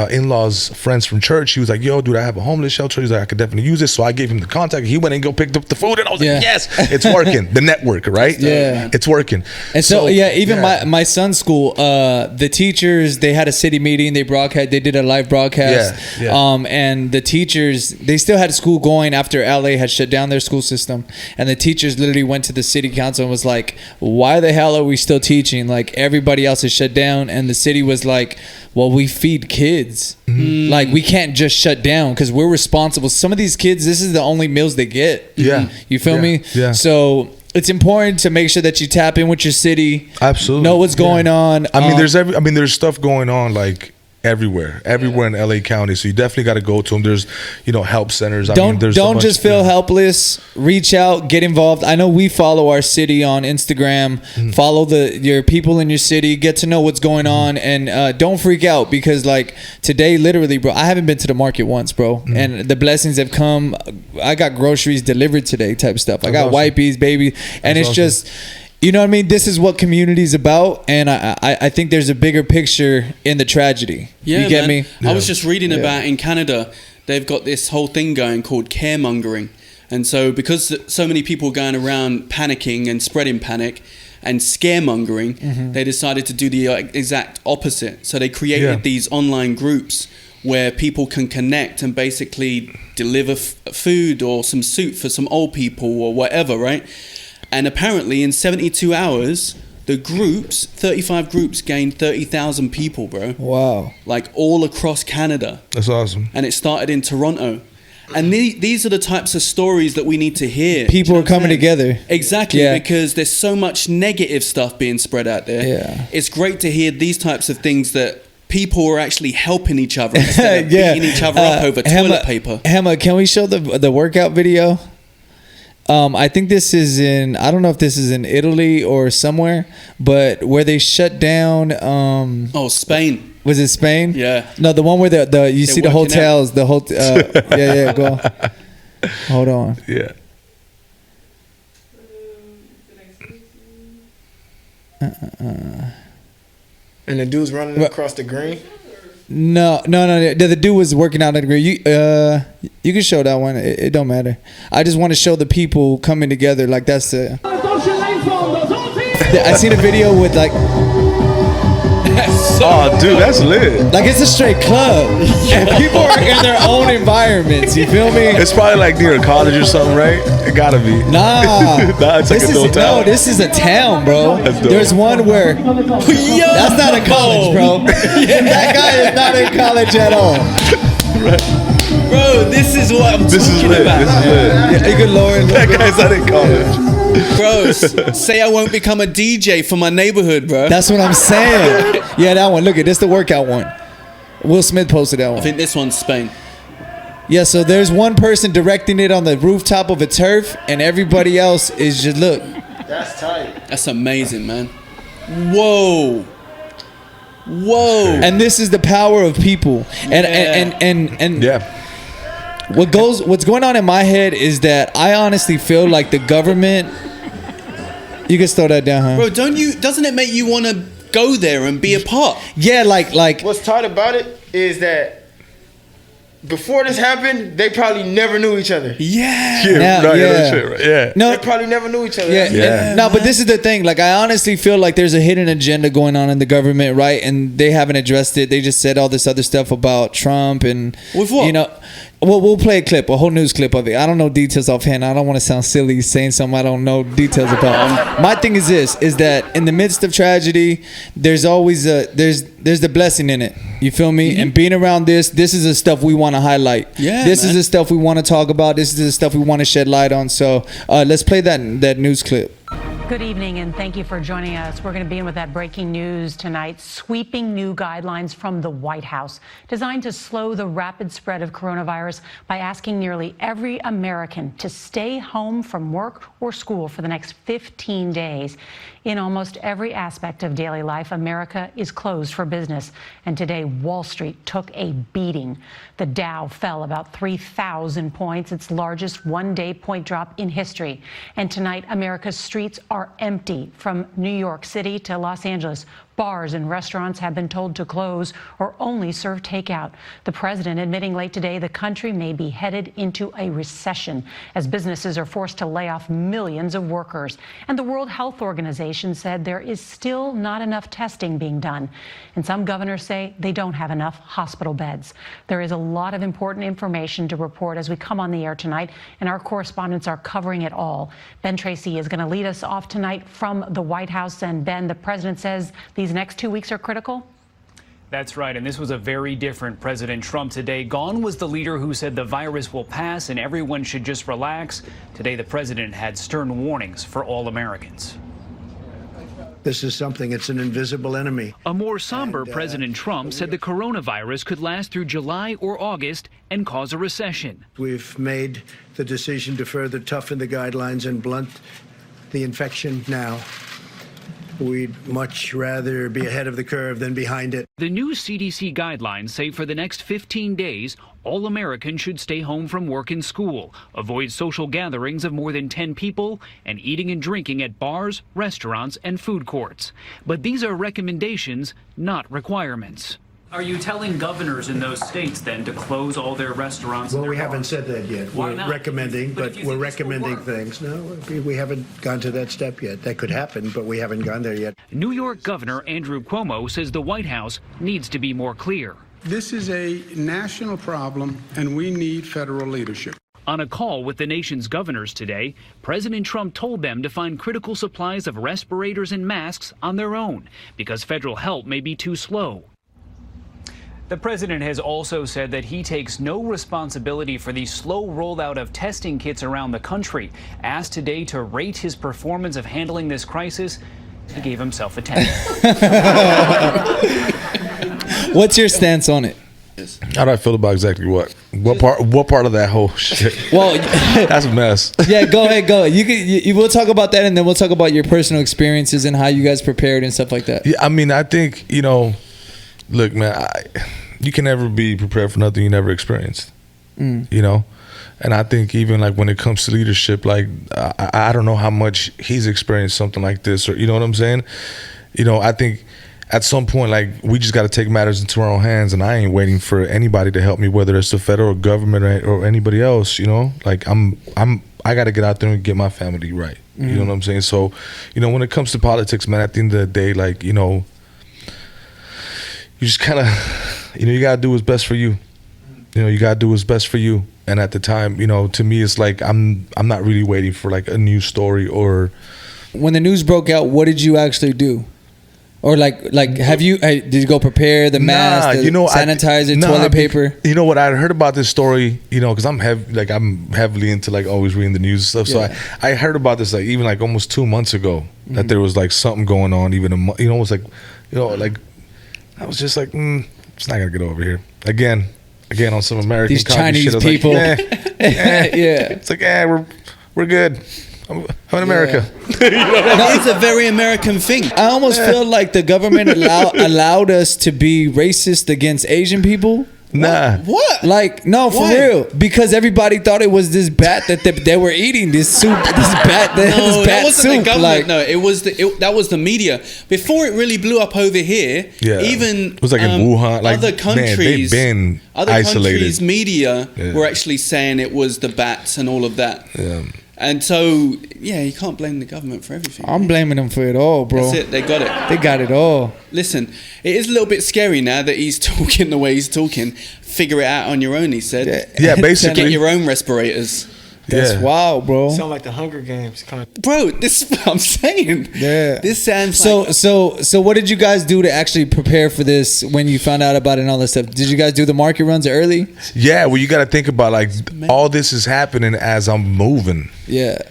in-laws friends from church, he was like, yo, dude, I have a homeless shelter. He's like, I could definitely use this. So I gave him the contact. He went and picked up the food, and I was like, yes, it's working. The network, right? It's working. And so even my son's school, the teachers, they had a city meeting. They did a live broadcast. And the teachers, they still had school going after LA had shut down their school system, and the teachers literally went to the city council and was like, why the hell are we still teaching? Like, everybody else is shut down. And the city was like, well, we feed kids. Like, we can't just shut down because we're responsible. Some of these kids, this is the only meals they get. You feel me? So it's important to make sure that you tap in with your city. Absolutely. Know what's going on. I mean, there's stuff going on like everywhere in LA County. So you definitely got to go to them. There's, help centers. Don't just feel helpless. Reach out, get involved. I know we follow our city on Instagram. Follow your people in your city. Get to know what's going on, and don't freak out because like today, literally, bro, I haven't been to the market once, bro, and the blessings have come. I got groceries delivered today, type stuff. I got wipes, baby, and it's just. You know what I mean? This is what community is about, and I think there's a bigger picture in the tragedy. Yeah, you get me? I was just reading about in Canada, they've got this whole thing going called caremongering. And so because so many people are going around panicking and spreading panic and scaremongering, they decided to do the exact opposite. So they created these online groups where people can connect and basically deliver food or some soup for some old people or whatever, right? And apparently in 72 hours, the 35 groups gained 30,000 people, bro. Wow. Like all across Canada. That's awesome. And it started in Toronto. And these are the types of stories that we need to hear. People are coming together. Exactly, because there's so much negative stuff being spread out there. Yeah. It's great to hear these types of things that people are actually helping each other instead of beating each other up over toilet paper. Hema, can we show the workout video? I think this is I don't know if this is in Italy or somewhere, but where they shut down. Spain. Was it Spain? Yeah. No, the one where you see the hotels. Yeah, go. Hold on. Yeah. And the dude's running across the green. No. The dude was working out at the green. You can show that one. It don't matter. I just want to show the people coming together. Like that's the. I seen a video with like. Oh, dude, that's lit. Like it's a straight club. And people are in their own environments. You feel me? It's probably like near a college or something, right? It gotta be. Nah, it's like a little town. No, this is a town, bro. There's one where that's not a college, bro. That guy is not in college at all. Bro, this is what I'm talking about. This is lit. Yeah, good Lord. That guy's not in college. Bro, say I won't become a DJ for my neighborhood, bro. That's what I'm saying. Yeah, that one. Look at this, the workout one. Will Smith posted that one. I think this one's Spain. Yeah, so there's one person directing it on the rooftop of a turf, and everybody else is just look. That's tight. That's amazing, man. Whoa. And this is the power of people. And yeah. What's going on in my head is that I honestly feel like the government. You can throw that down, huh? Bro, doesn't it make you want to go there and be a part? Yeah, like what's tight about it is that before this happened, they probably never knew each other. Yeah. No, they probably never knew each other. Yeah. No, but this is the thing. Like, I honestly feel like there's a hidden agenda going on in the government, right? And they haven't addressed it. They just said all this other stuff about Trump and with what? Well, we'll play a whole news clip of it. I don't know details offhand. I don't want to sound silly saying something I don't know details about. My thing is this: is that in the midst of tragedy, there's always there's the blessing in it. You feel me? Mm-hmm. And being around this is the stuff we want to highlight. Yeah, this is the stuff we want to talk about. This is the stuff we want to shed light on. So let's play that news clip. Good evening, and thank you for joining us. We're going to begin with that breaking news tonight. Sweeping new guidelines from the White House designed to slow the rapid spread of coronavirus by asking nearly every American to stay home from work or school for the next 15 days. In almost every aspect of daily life, America is closed for business. And today, Wall Street took a beating. The Dow fell about 3,000 points, its largest one-day point drop in history. And tonight, America's streets are empty from New York City to Los Angeles. Bars and restaurants have been told to close or only serve takeout. The president admitting late today the country may be headed into a recession as businesses are forced to lay off millions of workers. And the World Health Organization said there is still not enough testing being done. And some governors say they don't have enough hospital beds. There is a lot of important information to report as we come on the air tonight, and our correspondents are covering it all. Ben Tracy is going to lead us off tonight from the White House. And Ben, the president says these next 2 weeks are critical? That's right, and this was a very different President Trump today. Gone was the leader who said the virus will pass and everyone should just relax. Today, the president had stern warnings for all Americans. This is something, it's an invisible enemy. A more somber President Trump said the coronavirus could last through July or August and cause a recession. We've made the decision to further toughen the guidelines and blunt the infection now. We'd much rather be ahead of the curve than behind it. The new CDC guidelines say for the next 15 days, all Americans should stay home from work and school, avoid social gatherings of more than 10 people, and eating and drinking at bars, restaurants, and food courts. But these are recommendations, not requirements. Are you telling governors in those states then to close all their restaurants? Well, we haven't said that yet. Why We're not? recommending, but we're recommending things. No, we haven't gone to that step yet. That could happen, but we haven't gone there yet. New York Governor Andrew Cuomo says the White House needs to be more clear. This is a national problem, and we need federal leadership. On a call with the nation's governors today, President Trump told them to find critical supplies of respirators and masks on their own because federal help may be too slow. The president has also said that he takes no responsibility for the slow rollout of testing kits around the country. Asked today to rate his performance of handling this crisis, he gave himself a 10. What's your stance on it? How do I feel about exactly what? What part of that whole shit? Well, that's a mess. Yeah, go ahead, go. We'll talk about that, and then we'll talk about your personal experiences and how you guys prepared and stuff like that. Yeah, I mean, I think, look, man, you can never be prepared for nothing you never experienced. And I think even like when it comes to leadership, like I don't know how much he's experienced something like this, or you know what I'm saying. I think at some point, like, we just got to take matters into our own hands, and I ain't waiting for anybody to help me, whether it's the federal government or anybody else. Like I got to get out there and get my family right. You know what I'm saying? So, when it comes to politics, man, at the end of the day, like, you just kind of, you got to do what's best for you. You got to do what's best for you. And at the time, to me, it's like I'm not really waiting for like a news story or. When the news broke out, what did you actually do? Or like did you go prepare the mask, the sanitizer, toilet paper? You know what? I heard about this story, because I'm heavily into like always reading the news and stuff. Yeah. So I heard about this like even like almost 2 months ago that there was like something going on. Even it was like, like I was just like, it's not gonna get over here again on some American these Chinese shit. people. Like, yeah. It's like we're good. I'm in America. That is a very American thing. I almost feel like the government allowed us to be racist against Asian people. Nah. What? Like, no, for Why? real. Because everybody thought it was this bat that they were eating, this soup, this bat that wasn't soup. the government. Like, No, that was the media. Before it really blew up over here, even it was like in Wuhan, like other countries, man, they've been isolated. Countries' media were actually saying it was the bats and all of that. Yeah. And so, you can't blame the government for everything. I'm blaming them for it all, bro. That's it. They got it. They got it all. Listen, it is a little bit scary now that he's talking the way he's talking. Figure it out on your own, he said. Yeah, basically. Get your own respirators. That's wild, bro. Sound like the Hunger Games. Bro, this is what I'm saying. Yeah. This sounds So what did you guys do to actually prepare for this when you found out about it and all that stuff? Did you guys do the market runs early? Yeah, well, you got to think about like all this is happening as I'm moving. Yeah.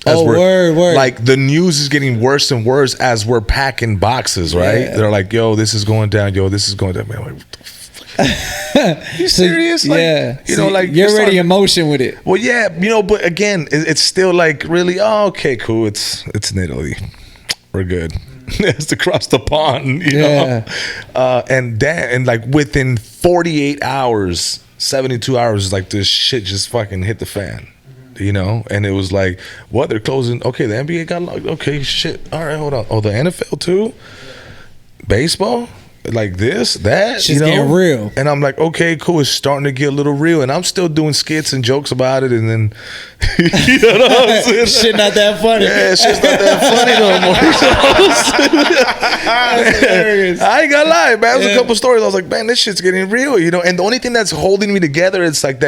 Word. Like the news is getting worse and worse as we're packing boxes, right? Yeah. They're like, yo, this is going down. Yo, this is going down. Man, like, what the fuck? You serious? Like, yeah. Like you're already emotion with it. Well, yeah, but again, it's still like really, okay, cool. It's in Italy. We're good. It's across the pond, you know? And like within 48 hours, 72 hours, like this shit just fucking hit the fan. And it was like, what? They're closing. Okay, the NBA got locked. Okay, shit. All right, hold on. Oh, the NFL too? Baseball? Like this, that, shit's getting real. And I'm like, okay, cool. It's starting to get a little real. And I'm still doing skits and jokes about it. And then, you know what I'm saying? Shit not that funny. Yeah, shit's not that funny no more. That's hilarious. I ain't gonna lie, man. There's a couple stories. I was like, man, this shit's getting real, And the only thing that's holding me together, it's like,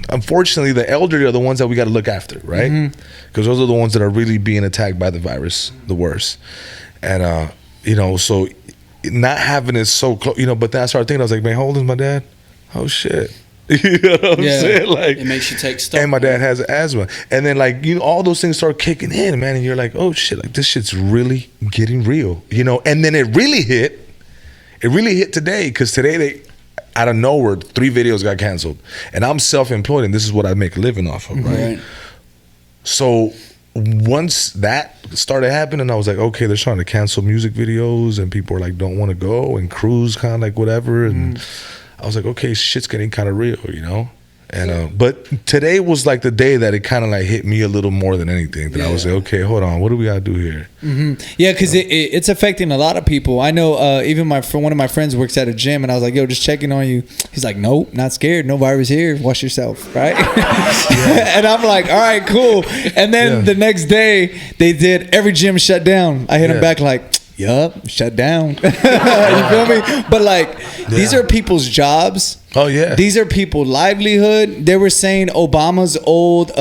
unfortunately, the elderly are the ones that we got to look after, right? Because those are the ones that are really being attacked by the virus the worst. And, so not having it so close, but then I started thinking, I was like, man, how old is my dad? Oh shit. You know what I'm saying? Like, it makes you take stock. And my dad has asthma. And then like, all those things start kicking in, man, and you're like, oh shit, like this shit's really getting real. And then it really hit today, because today they, out of nowhere, 3 videos got canceled. And I'm self-employed, and this is what I make a living off of, right? So once that started happening, I was like, okay, they're trying to cancel music videos, and people are like, don't want to go, and crews kind of like whatever. And I was like, okay, shit's getting kind of real, And but today was like the day that it kind of like hit me a little more than anything. That I was like, okay, hold on, what do we gotta do here? Yeah, because it's affecting a lot of people. I know even one of my friends works at a gym, and I was like, yo, just checking on you. He's like, nope, not scared, no virus here, wash yourself, right? And I'm like, all right, cool. And then the next day they did, every gym shut down. I hit him back like, yup, shut down. You feel me? But like, these are people's jobs. Oh yeah. These are people's livelihood. They were saying Obama's old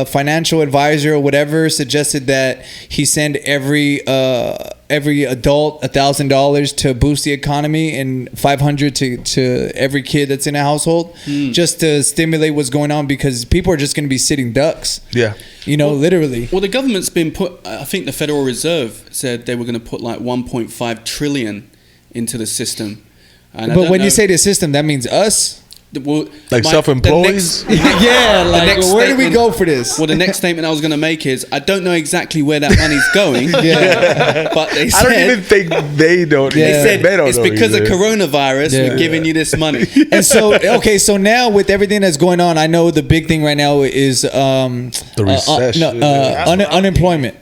financial advisor or whatever suggested that he send every adult $1,000 to boost the economy, and $500 to every kid that's in a household, just to stimulate what's going on, because people are just going to be sitting ducks. Yeah. Literally. Well, the government's been I think the Federal Reserve said they were going to put like 1.5 trillion into the system. And but when you say the system, that means us? Like self-employed? Yeah, like where do we go for this? Well, the next statement I was going to make is, I don't know exactly where that money's going. But they said, I don't even think they don't. They said they don't it's know because either. of coronavirus we're giving you this money. And so, okay, so now with everything that's going on, I know the big thing right now is the recession. Unemployment.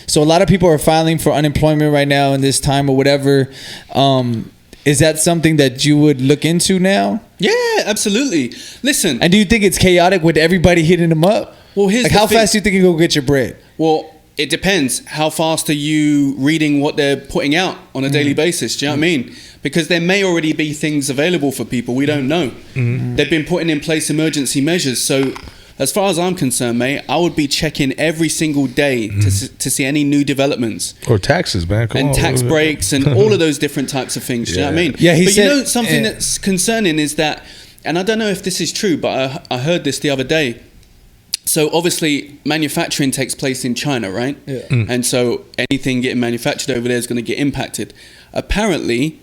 So a lot of people are filing for unemployment right now in this time or whatever. Is that something that you would look into now? Yeah, absolutely. Listen. And do you think it's chaotic with everybody hitting them up? Well, here's like, the how thing. fast do you think you go get your bread? Well, it depends. How fast are you reading what they're putting out on a daily basis? Do you know what I mean? Because there may already be things available for people. We don't know. They've been putting in place emergency measures. So as far as I'm concerned, mate, I would be checking every single day to see any new developments. Or taxes, man. Come on. Tax breaks and all of those different types of things. Do you know what I mean? Yeah, but you know, something that's concerning is that, and I don't know if this is true, but I heard this the other day. So obviously manufacturing takes place in China, right? Yeah. And so anything getting manufactured over there is going to get impacted. Apparently,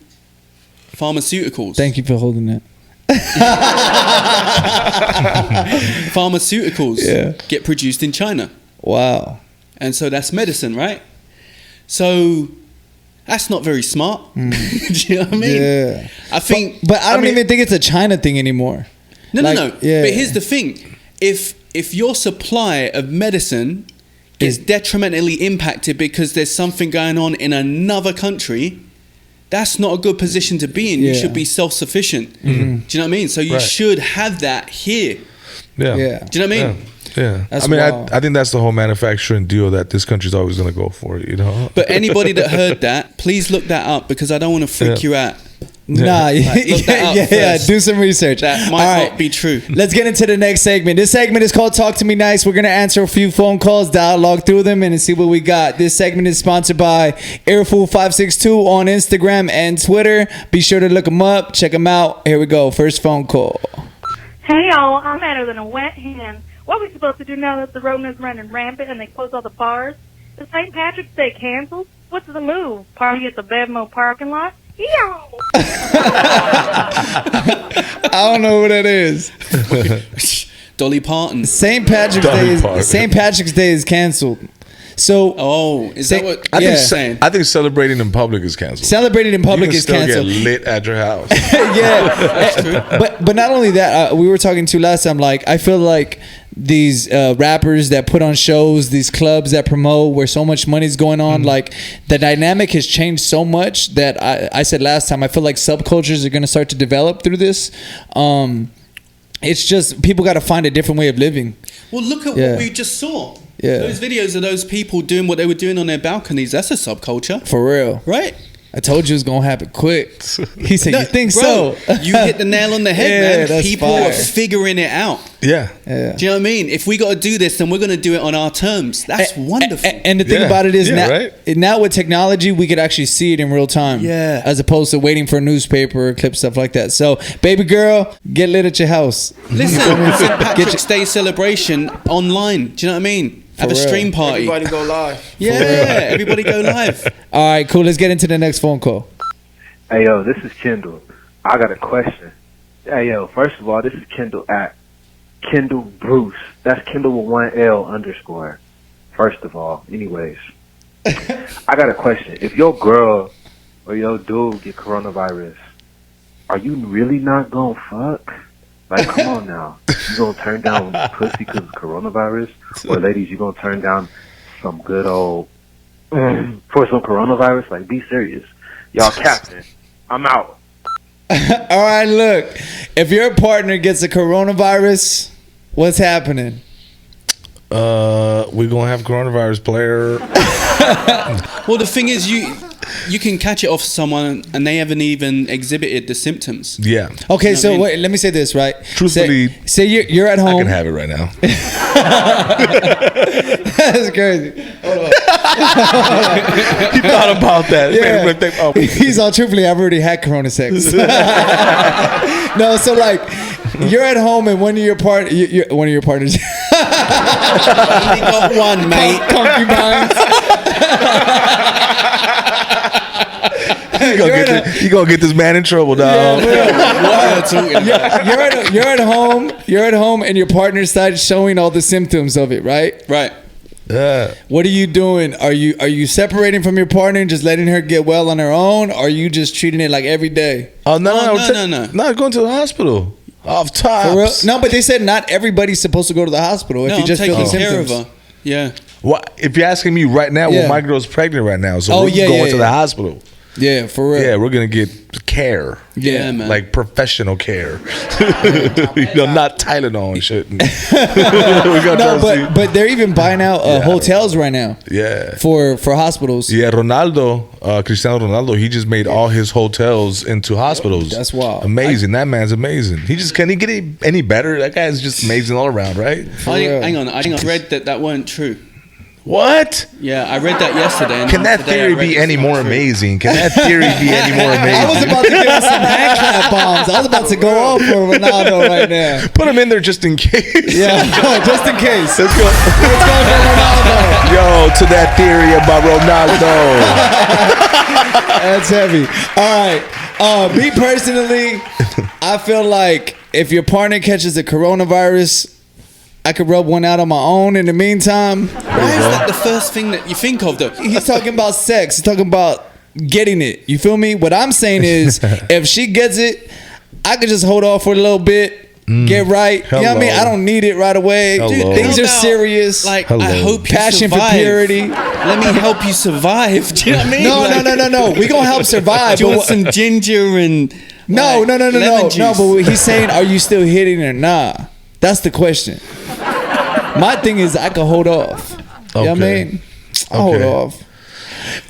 pharmaceuticals. Thank you for holding that. Pharmaceuticals get produced in China. Wow. And so that's medicine, right? So that's not very smart. Do you know what I mean? Yeah. I think, but I don't even think it's a China thing anymore. No. Yeah. But here's the thing: if your supply of medicine is detrimentally impacted because there's something going on in another country, that's not a good position to be in. You should be self-sufficient. Do you know what I mean? So you should have that here. Yeah. Do you know what I mean? Yeah. That's I mean, wild. I think that's the whole manufacturing deal that this country's always going to go for, But anybody that heard that, please look that up, because I don't want to freak you out. Nah, look that up first. do some research. That might not be true. Let's get into the next segment. This segment is called Talk to Me Nice. We're going to answer a few phone calls, dialogue through them, and see what we got. This segment is sponsored by Airfool562 on Instagram and Twitter. Be sure to look them up. Check them out. Here we go. First phone call. Hey, y'all. I'm madder than a wet hen. What are we supposed to do now that the rodent is running rampant and they close all the bars? Is St. Patrick's Day canceled? What's the move? Party at the Bevmo parking lot? I don't know who that is. Dolly Parton. St. Patrick's Day is canceled. So, is that what I you're think saying? I think celebrating in public is canceled. Celebrating in public is canceled. You can still get lit at your house. That's true. But not only that, we were talking to last time. Like, I feel like these rappers that put on shows, these clubs that promote, where so much money's going on, like the dynamic has changed so much that I said last time, I feel like subcultures are going to start to develop through this. It's just people got to find a different way of living. Well, look at what we just saw. Yeah. Those videos of those people doing what they were doing on their balconies, that's a subculture. For real. Right? I told you it was gonna happen quick. He said, "You think Bro, so?" you hit the nail on the head, Yeah, man. that's People fire. are figuring it out. Yeah. Yeah. Do you know what I mean? If we got to do this, then we're going to do it on our terms. That's wonderful. And the thing Yeah. about it is Yeah, now, right? now with technology, we could actually see it in real time. Yeah. As opposed to waiting for a newspaper, clip, stuff like that. So, baby girl, get lit at your house. Listen, St. Get Patrick's your- Day celebration online. Do you know what I mean? Have a real. stream party. Everybody go live. Yeah, everybody go live. All right, cool. Let's get into the next phone call. Hey, yo, this is Kendall. I got a question. Hey, yo, first of all, this is Kendall at Kendall Bruce. That's Kendall with 1L_. First of all, anyways. I got a question. If your girl or your dude get coronavirus, are you really not gonna fuck? Like, come on now. You gonna turn down pussy because of coronavirus? Or ladies, you gonna turn down some good old, for some coronavirus? Like, be serious. Y'all captain. I'm out. All right, look. If your partner gets a coronavirus, what's happening? We're gonna have coronavirus player. Well, the thing is, you can catch it off someone and they haven't even exhibited the symptoms. Yeah. Okay, You know so what I mean? wait, let me say this, right? Truthfully, say you're at I home. can have it right now. That's crazy. He thought about that. Yeah. Oh. He's all truthfully, I've already had corona sex. No, so like you're at home and one of your partners Only got one, mate. concubines. You gonna get this man in trouble, dog. You're at home and your partner starts showing all the symptoms of it, right? Right. Yeah. What are you doing? Are you separating from your partner and just letting her get well on her own? Or are you just treating it like every day? Oh no, no. Not going to the hospital. Off top. For real? No, but they said not everybody's supposed to go to the hospital if No, you I'm just feel taking the care of symptoms. her. Yeah. Well, if you're asking me right now, Yeah. well, my girl's pregnant right now, so Oh, we're yeah, going yeah, to the yeah. hospital. Yeah, for real. Yeah, we're gonna get care. Yeah, man. Like professional care. Not Tylenol and shit. No, but they're even buying out hotels right now. Yeah. For hospitals. Yeah, Cristiano Ronaldo, he just made all his hotels into hospitals. That's wild. Amazing. That man's amazing. Can he get any better? That guy's just amazing all around, right? Hang on. I think I read that weren't true. What? Yeah, I read that yesterday. And Can that today I theory read be it's any not more true. amazing? Can that theory be any more I was amazing? about to give him some hand clap bombs. I was about to go off for Ronaldo right now. Put him in there just in case. Yeah, just in case. Let's go. Let's go for Ronaldo. Yo, to that theory about Ronaldo. That's heavy. All right. Me personally, I feel like if your partner catches the coronavirus, I could rub one out on my own in the meantime. Why is that the first thing that you think of, though? He's talking about sex. He's talking about getting it. You feel me? What I'm saying is, if she gets it, I could just hold off for a little bit, get right. You know what I mean? Hello. I don't need it right away. Hello. Dude, things How are about, serious. Like, Hello. I hope you Passion for survive. purity. Let me help you survive. Do you know what I mean? No. We gonna help survive. Do you but want some ginger and No. lemon No, juice? but he's saying, are you still hitting or nah? That's the question. My thing is, I can hold off. You know what I Okay. mean? I'll hold off.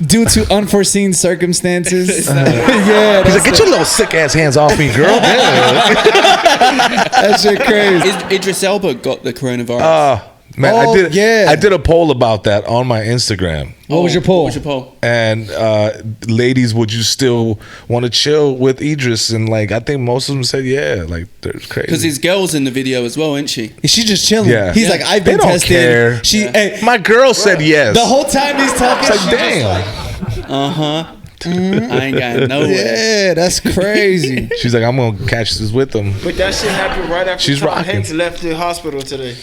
Due to unforeseen circumstances. Yeah. He's like, get your little sick ass hands off me, girl. That shit crazy. Idris Elba got the coronavirus. Man, Oh, yeah. I did a poll about that on my Instagram. What was your poll? What was your poll? And ladies, would you still want to chill with Idris? And like, I think most of them said, yeah. Like, they're crazy. Because his girl's in the video as well, isn't she? She's just chilling. Yeah. He's like, I've been They don't tested. care. Hey, My girl said yes. the whole time he's talking, It's like, she's damn. I ain't got no way. yeah, that's crazy. She's like, I'm gonna catch this with him. But that shit happened right after She's Tom rocking. Hanks left the hospital today.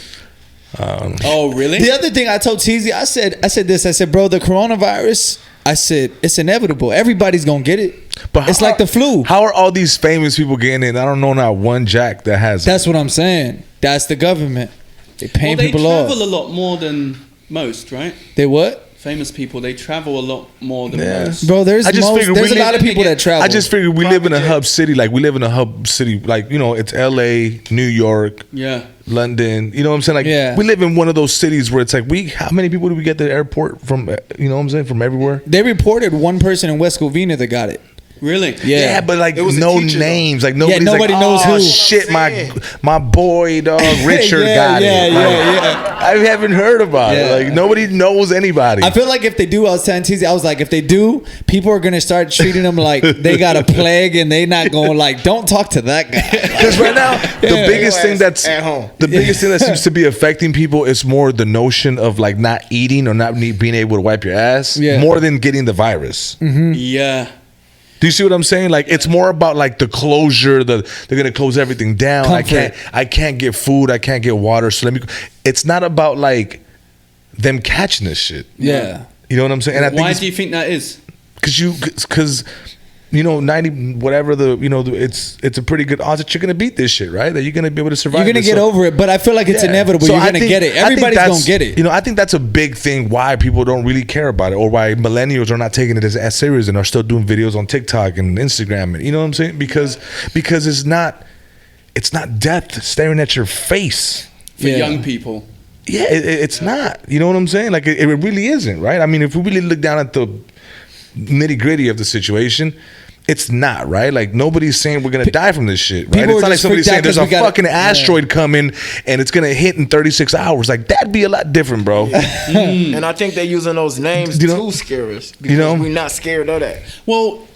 Oh, really? The other thing I told TZ, I said, bro, the coronavirus, I said, it's inevitable. Everybody's gonna get it. But It's like the flu. How are all these famous people getting it? I don't know not one jack that has it. That's what I'm saying. That's the government. They paying Well, they people off. travel a lot more than most, right? They what? Famous people, they travel a lot more than Yeah. most. Bro, there's I just figured a we lot of live- people that travel. I just figured we live in a hub city. Like, we live in a hub city. Like, you know, it's LA, New York, Yeah. London. You know what I'm saying? Like, Yeah. we live in one of those cities where it's like, how many people do we get to the airport from? You know what I'm saying? From everywhere. They reported one person in West Covina that got it. Really? Yeah, but like It was a no teacher, names. Like nobody nobody like, knows oh, who. shit, my boy, dog, Richard got it. Like, I haven't heard about it. Like nobody knows anybody. I feel like if they do, I was telling TZ, I was like, if they do, people are gonna start treating them like they got a plague, and they not going like, don't talk to that guy. Because right now, the biggest thing that's at home. the biggest thing that seems to be affecting people is more the notion of like not eating or not being able to wipe your ass, more than getting the virus. Yeah. Do you see what I'm saying? Like, it's more about like the closure. They're gonna close everything down. Comfort. I can't get food. I can't get water. So it's not about like them catching this shit. Yeah. You know what I'm saying? And Why do you think that is? Because 90 whatever it's a pretty good odds that you're gonna beat this shit, right? That you're gonna be able to survive. You're gonna get over it, but I feel like it's inevitable. So You're gonna get it. Everybody's gonna get it. You know, I think that's a big thing why people don't really care about it, or why millennials are not taking it as serious and are still doing videos on TikTok and Instagram, and you know what I'm saying? Because it's not death staring at your face For young people. Yeah, it's not. You know what I'm saying? Like it really isn't, right? I mean, if we really look down at the nitty gritty of the situation, it's not, right? Like nobody's saying we're gonna die from this shit, right? It's not like somebody saying there's a fucking asteroid coming and it's gonna hit in 36 hours. Like that'd be a lot different, bro. And I think they're using those names to scare us because we're not scared of that. Well,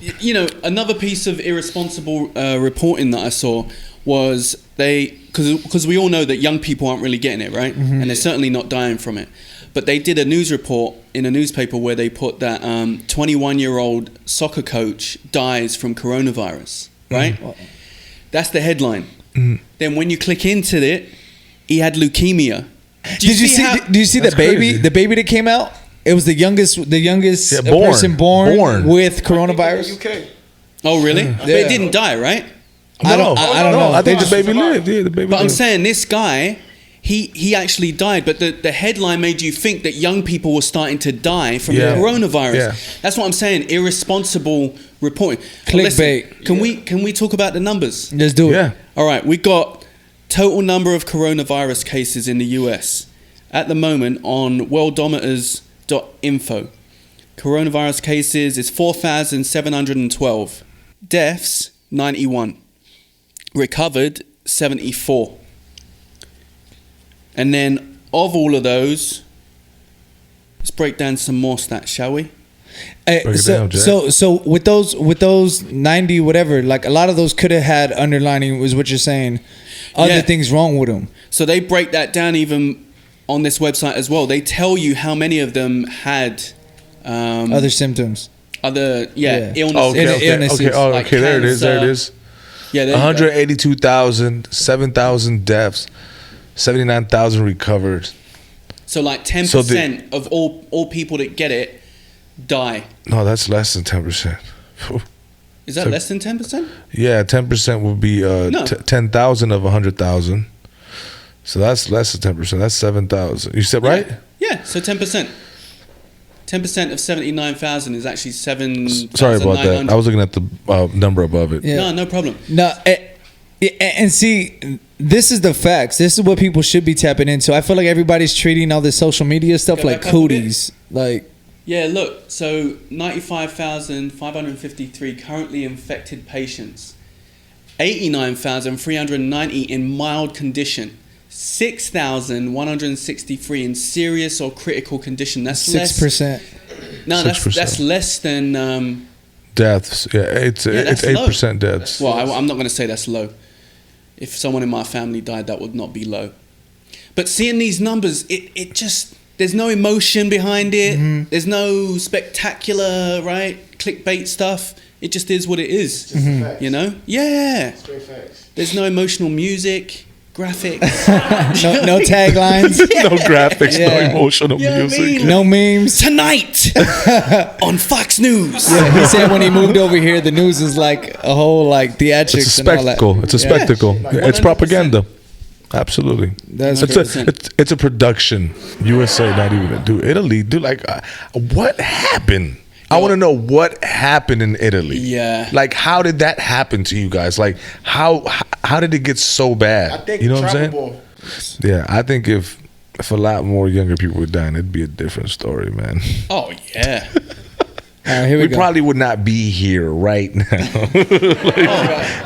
another piece of irresponsible reporting that I saw was because we all know that young people aren't really getting it, right? And they're certainly not dying from it. But they did a news report in a newspaper where they put that 21-year-old soccer coach dies from coronavirus, right? That's the headline. Then when you click into it, he had leukemia. Did you see the baby? Crazy. The baby that came out? It was the youngest born. person born with coronavirus. UK. Oh, really? But it didn't die, right? I don't know. I think the baby lived. Yeah, the baby But I'm lived. saying this guy, he actually died, but the headline made you think that young people were starting to die from the coronavirus. Yeah. That's what I'm saying. Irresponsible reporting. Clickbait. Listen, can we talk about the numbers? Let's do it. Yeah. All right, we got total number of coronavirus cases in the US at the moment on worldometers.info. Coronavirus cases is 4,712. Deaths 91. Recovered 74. And then of all of those, let's break down some more stats, shall we? So with those 90 whatever, like a lot of those could have had underlining, was what you're saying, other things wrong with them. So they break that down even on this website as well. They tell you how many of them had Other symptoms. Illnesses. Okay, there it is. Yeah, 182,000, 7,000 deaths, 79,000 recovered. So like 10% of all people that get it die. No, that's less than 10%. Is that less than 10%? Yeah, 10% would be 10,000 of 100,000. So that's less than 10%. That's 7,000. You said right? Yeah, so 10%. 10% of 79,000 is actually 7,900. Sorry about that. I was looking at the number above it. Yeah. No problem. No, and see, this is the facts. This is what people should be tapping into. I feel like everybody's treating all this social media stuff like cooties. Like, yeah, look. So 95,553 currently infected patients. 89,390 in mild condition. 6,163 in serious or critical condition. That's 6%. No, that's less than deaths. Yeah, it's 8% deaths. Well, I'm not going to say that's low. If someone in my family died, that would not be low. But seeing these numbers, it just, there's no emotion behind it. Mm-hmm. There's no spectacular, right, clickbait stuff. It just is what it is. You know? Yeah. Straight facts. There's no emotional music. Graphics, no taglines, no graphics, no emotional music, no memes. Tonight on Fox News. Yeah, he said when he moved over here, the news is like a whole like theatrics. It's a spectacle. And all that. It's a spectacle. Yeah, it's propaganda. Absolutely. It's a production. USA, not even Italy. Like, what happened? I want to know what happened in Italy. Yeah. Like, how did that happen to you guys? Like, how did it get so bad? I think you know travel what I'm saying? ball. Yeah, I think if a lot more younger people were dying, it'd be a different story, man. Oh yeah. All right, here we go. Probably would not be here right now.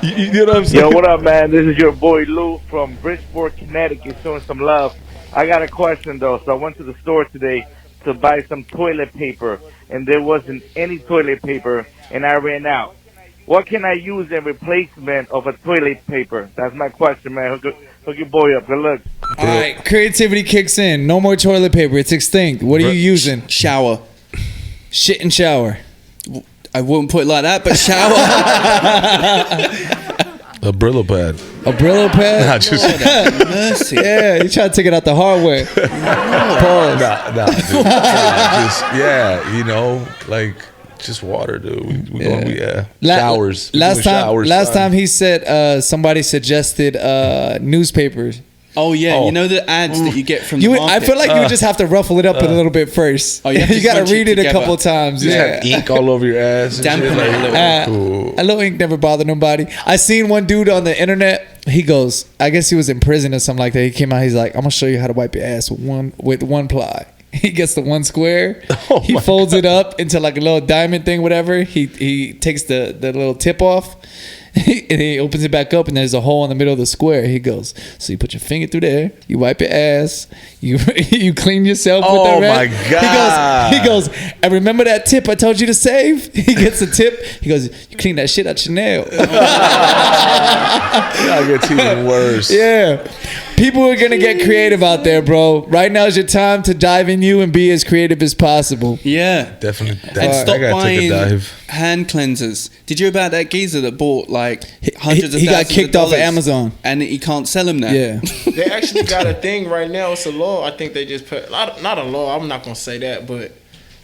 You know what I'm saying? Yo, what up, man? This is your boy Lou from Bridgeport, Connecticut, showing some love. I got a question, though. So I went to the store today to buy some toilet paper, and there wasn't any toilet paper, and I ran out. What can I use in replacement of a toilet paper? That's my question, man. Hook your boy up. Good luck. All right, creativity kicks in. No more toilet paper. It's extinct. What are you using? Shower. Shit and shower. I wouldn't put it like that, but shower. A Brillo pad. A Brillo pad? Nah, just mercy. Yeah, you try to take it out the hard way. Pause. Nah, dude. Yeah, you know, like just water, dude. Showers. Last time he said somebody suggested newspapers. Oh yeah, you know the ads that you get from the market? I feel like you would just have to ruffle it up a little bit first. Oh, you got to read it a couple times. Just have ink all over your ass. Dampen it a little. Cool. A little ink never bothered nobody. I seen one dude on the internet. He goes, I guess he was in prison or something like that. He came out. He's like, I'm gonna show you how to wipe your ass with one ply. He gets the one square. He folds it up into like a little diamond thing, whatever. He takes the little tip off. And he opens it back up, and there's a hole in the middle of the square. He goes, so you put your finger through there, you wipe your ass, you clean yourself with that rag. Oh my God. He goes, and remember that tip I told you to save? He gets the tip. He goes, you clean that shit out your nail. That gets even worse. Yeah. People are going to get creative out there, bro. Right now is your time to dive in you and be as creative as possible. Yeah. Definitely. And stop buying dive. hand cleansers. Did you hear about that geezer that bought like hundreds of thousands He got kicked of off of dollars Amazon. and he can't sell them now? Yeah. They actually got a thing right now. It's a law. I think they just put not a law. I'm not gonna say that, but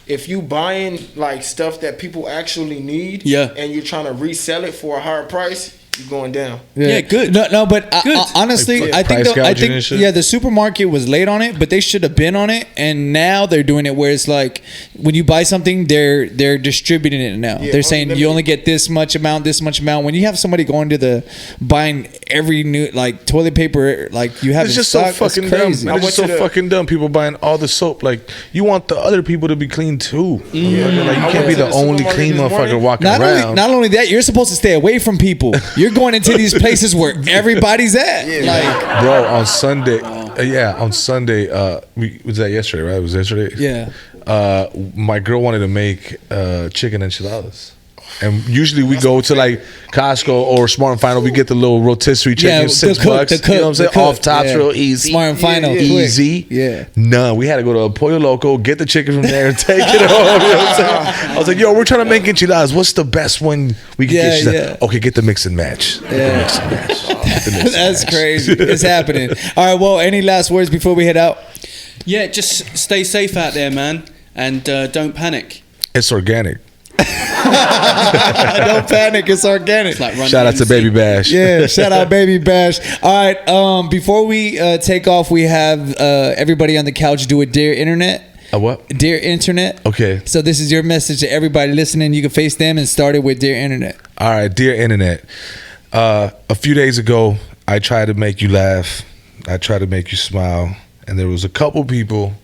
if you buying like stuff that people actually need, and you're trying to resell it for a higher price, you're going down. Yeah, good. No, but honestly, Like I think price gouging and shit? the supermarket was late on it, but they should have been on it, and now they're doing it where it's like when you buy something, they're distributing it now. Yeah, they're saying you only get this much amount. When you have somebody going to the buying every new like toilet paper, like you have It's in just stock, so fucking that's dumb. crazy. It's just so fucking dumb. People buying all the soap. Like you want the other people to be clean too. Like, you can't be the only clean motherfucker walking around. Not only that, you're supposed to stay away from people. You're going into these places where everybody's at. Like, bro, on Sunday, was that yesterday, right? It was yesterday. Yeah. My girl wanted to make chicken enchiladas. And usually we go to like Costco or Smart and Final. We get the little rotisserie chicken, $6. You know what I'm saying? Off tops, real easy. Smart and Final, easy. Yeah. No, we had to go to a Pollo Loco, get the chicken from there, and take it home. You know what I'm saying? I was like, yo, we're trying to make enchiladas. What's the best one we can get? She's like, okay, get the mix and match. That's crazy. It's happening. All right. Well, any last words before we head out? Yeah, just stay safe out there, man, and don't panic. It's organic. Don't panic, it's organic. Shout out to Baby Bash. Yeah, shout out Baby Bash. All right, before we take off, we have everybody on the couch do a Dear Internet. A what? Dear Internet. Okay. So this is your message to everybody listening. You can face them and start it with Dear Internet. All right, Dear Internet. A few days ago, I tried to make you laugh. I tried to make you smile. And there was a couple people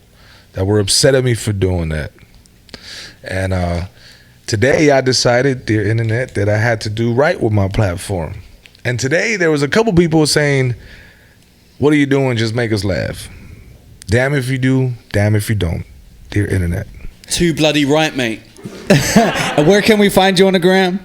that were upset at me for doing that. And today I decided, Dear Internet, that I had to do right with my platform. And today there was a couple people saying, what are you doing? Just make us laugh. Damn if you do, damn if you don't. Dear Internet. Too bloody right, mate. And where can we find you on the gram?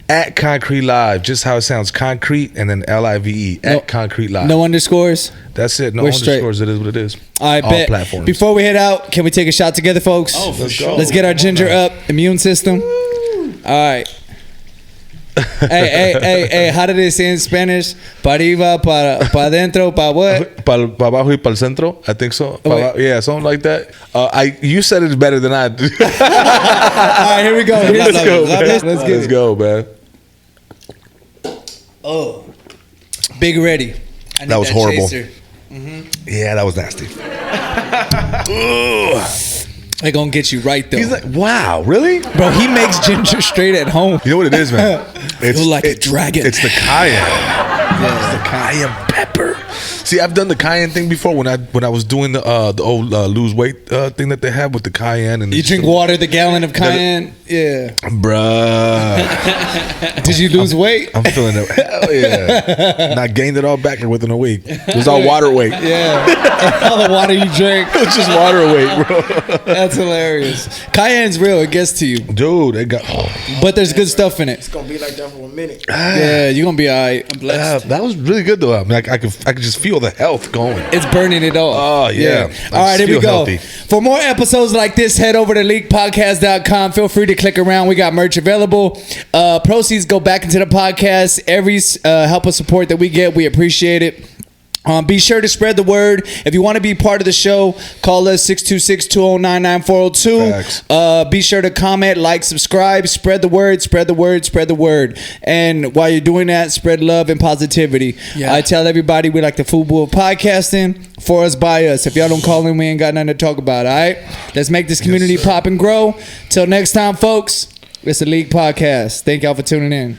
At Concrete Live, just how it sounds, Concrete and then LIVE. At Concrete Live. No underscores? That's it. No We're underscores. straight. It is what it is. All All platforms. Before we head out, can we take a shot together, folks? Oh, for sure. Let's get our ginger up, immune system. All right. hey, how do they say in Spanish? Pa arriba, pa adentro, pa what? Pa abajo y pa el centro, I think so. Yeah, something like that. You said it better than I do. All right, here we go. Let's go, man. Let's go, man. Oh, Big Ready. That was horrible. Yeah, that was nasty. They're gonna get you right though. He's like, wow, really? Bro, he makes ginger straight at home. You know what it is, man? Feel like a dragon. It's the cayenne. It's the cayenne pepper. See, I've done the cayenne thing before when I was doing the old lose weight thing that they have with the cayenne. And you drink water, the gallon of cayenne. Yeah, bruh. Did you lose weight? I'm feeling it. Hell yeah. And I gained it all back within a week. It was all water weight. Yeah, all the water you drank. It was just water weight, bro. That's hilarious. Cayenne's real. It gets to you, dude. It got. But there's good stuff in it. It's gonna be like that for a minute. Yeah, you're gonna be alright. I'm blessed. That was really good though. I mean, I could just feel the health going. It's burning it off. Oh yeah. All right, here we go. Healthy. For more episodes like this, head over to LIQpodcast.com. Feel free to click around. We got merch available. Proceeds go back into the podcast. Every help and support that we get, we appreciate it. Be sure to spread the word. If you want to be part of the show, call us 626-209-9402. Be sure to comment, like, subscribe, spread the word, spread the word, spread the word. And while you're doing that, spread love and positivity. Yeah. I tell everybody we like the football of podcasting. For us, by us. If y'all don't call in, we ain't got nothing to talk about, all right? Let's make this community pop and grow. Till next time, folks, it's the LIQ Podcast. Thank y'all for tuning in.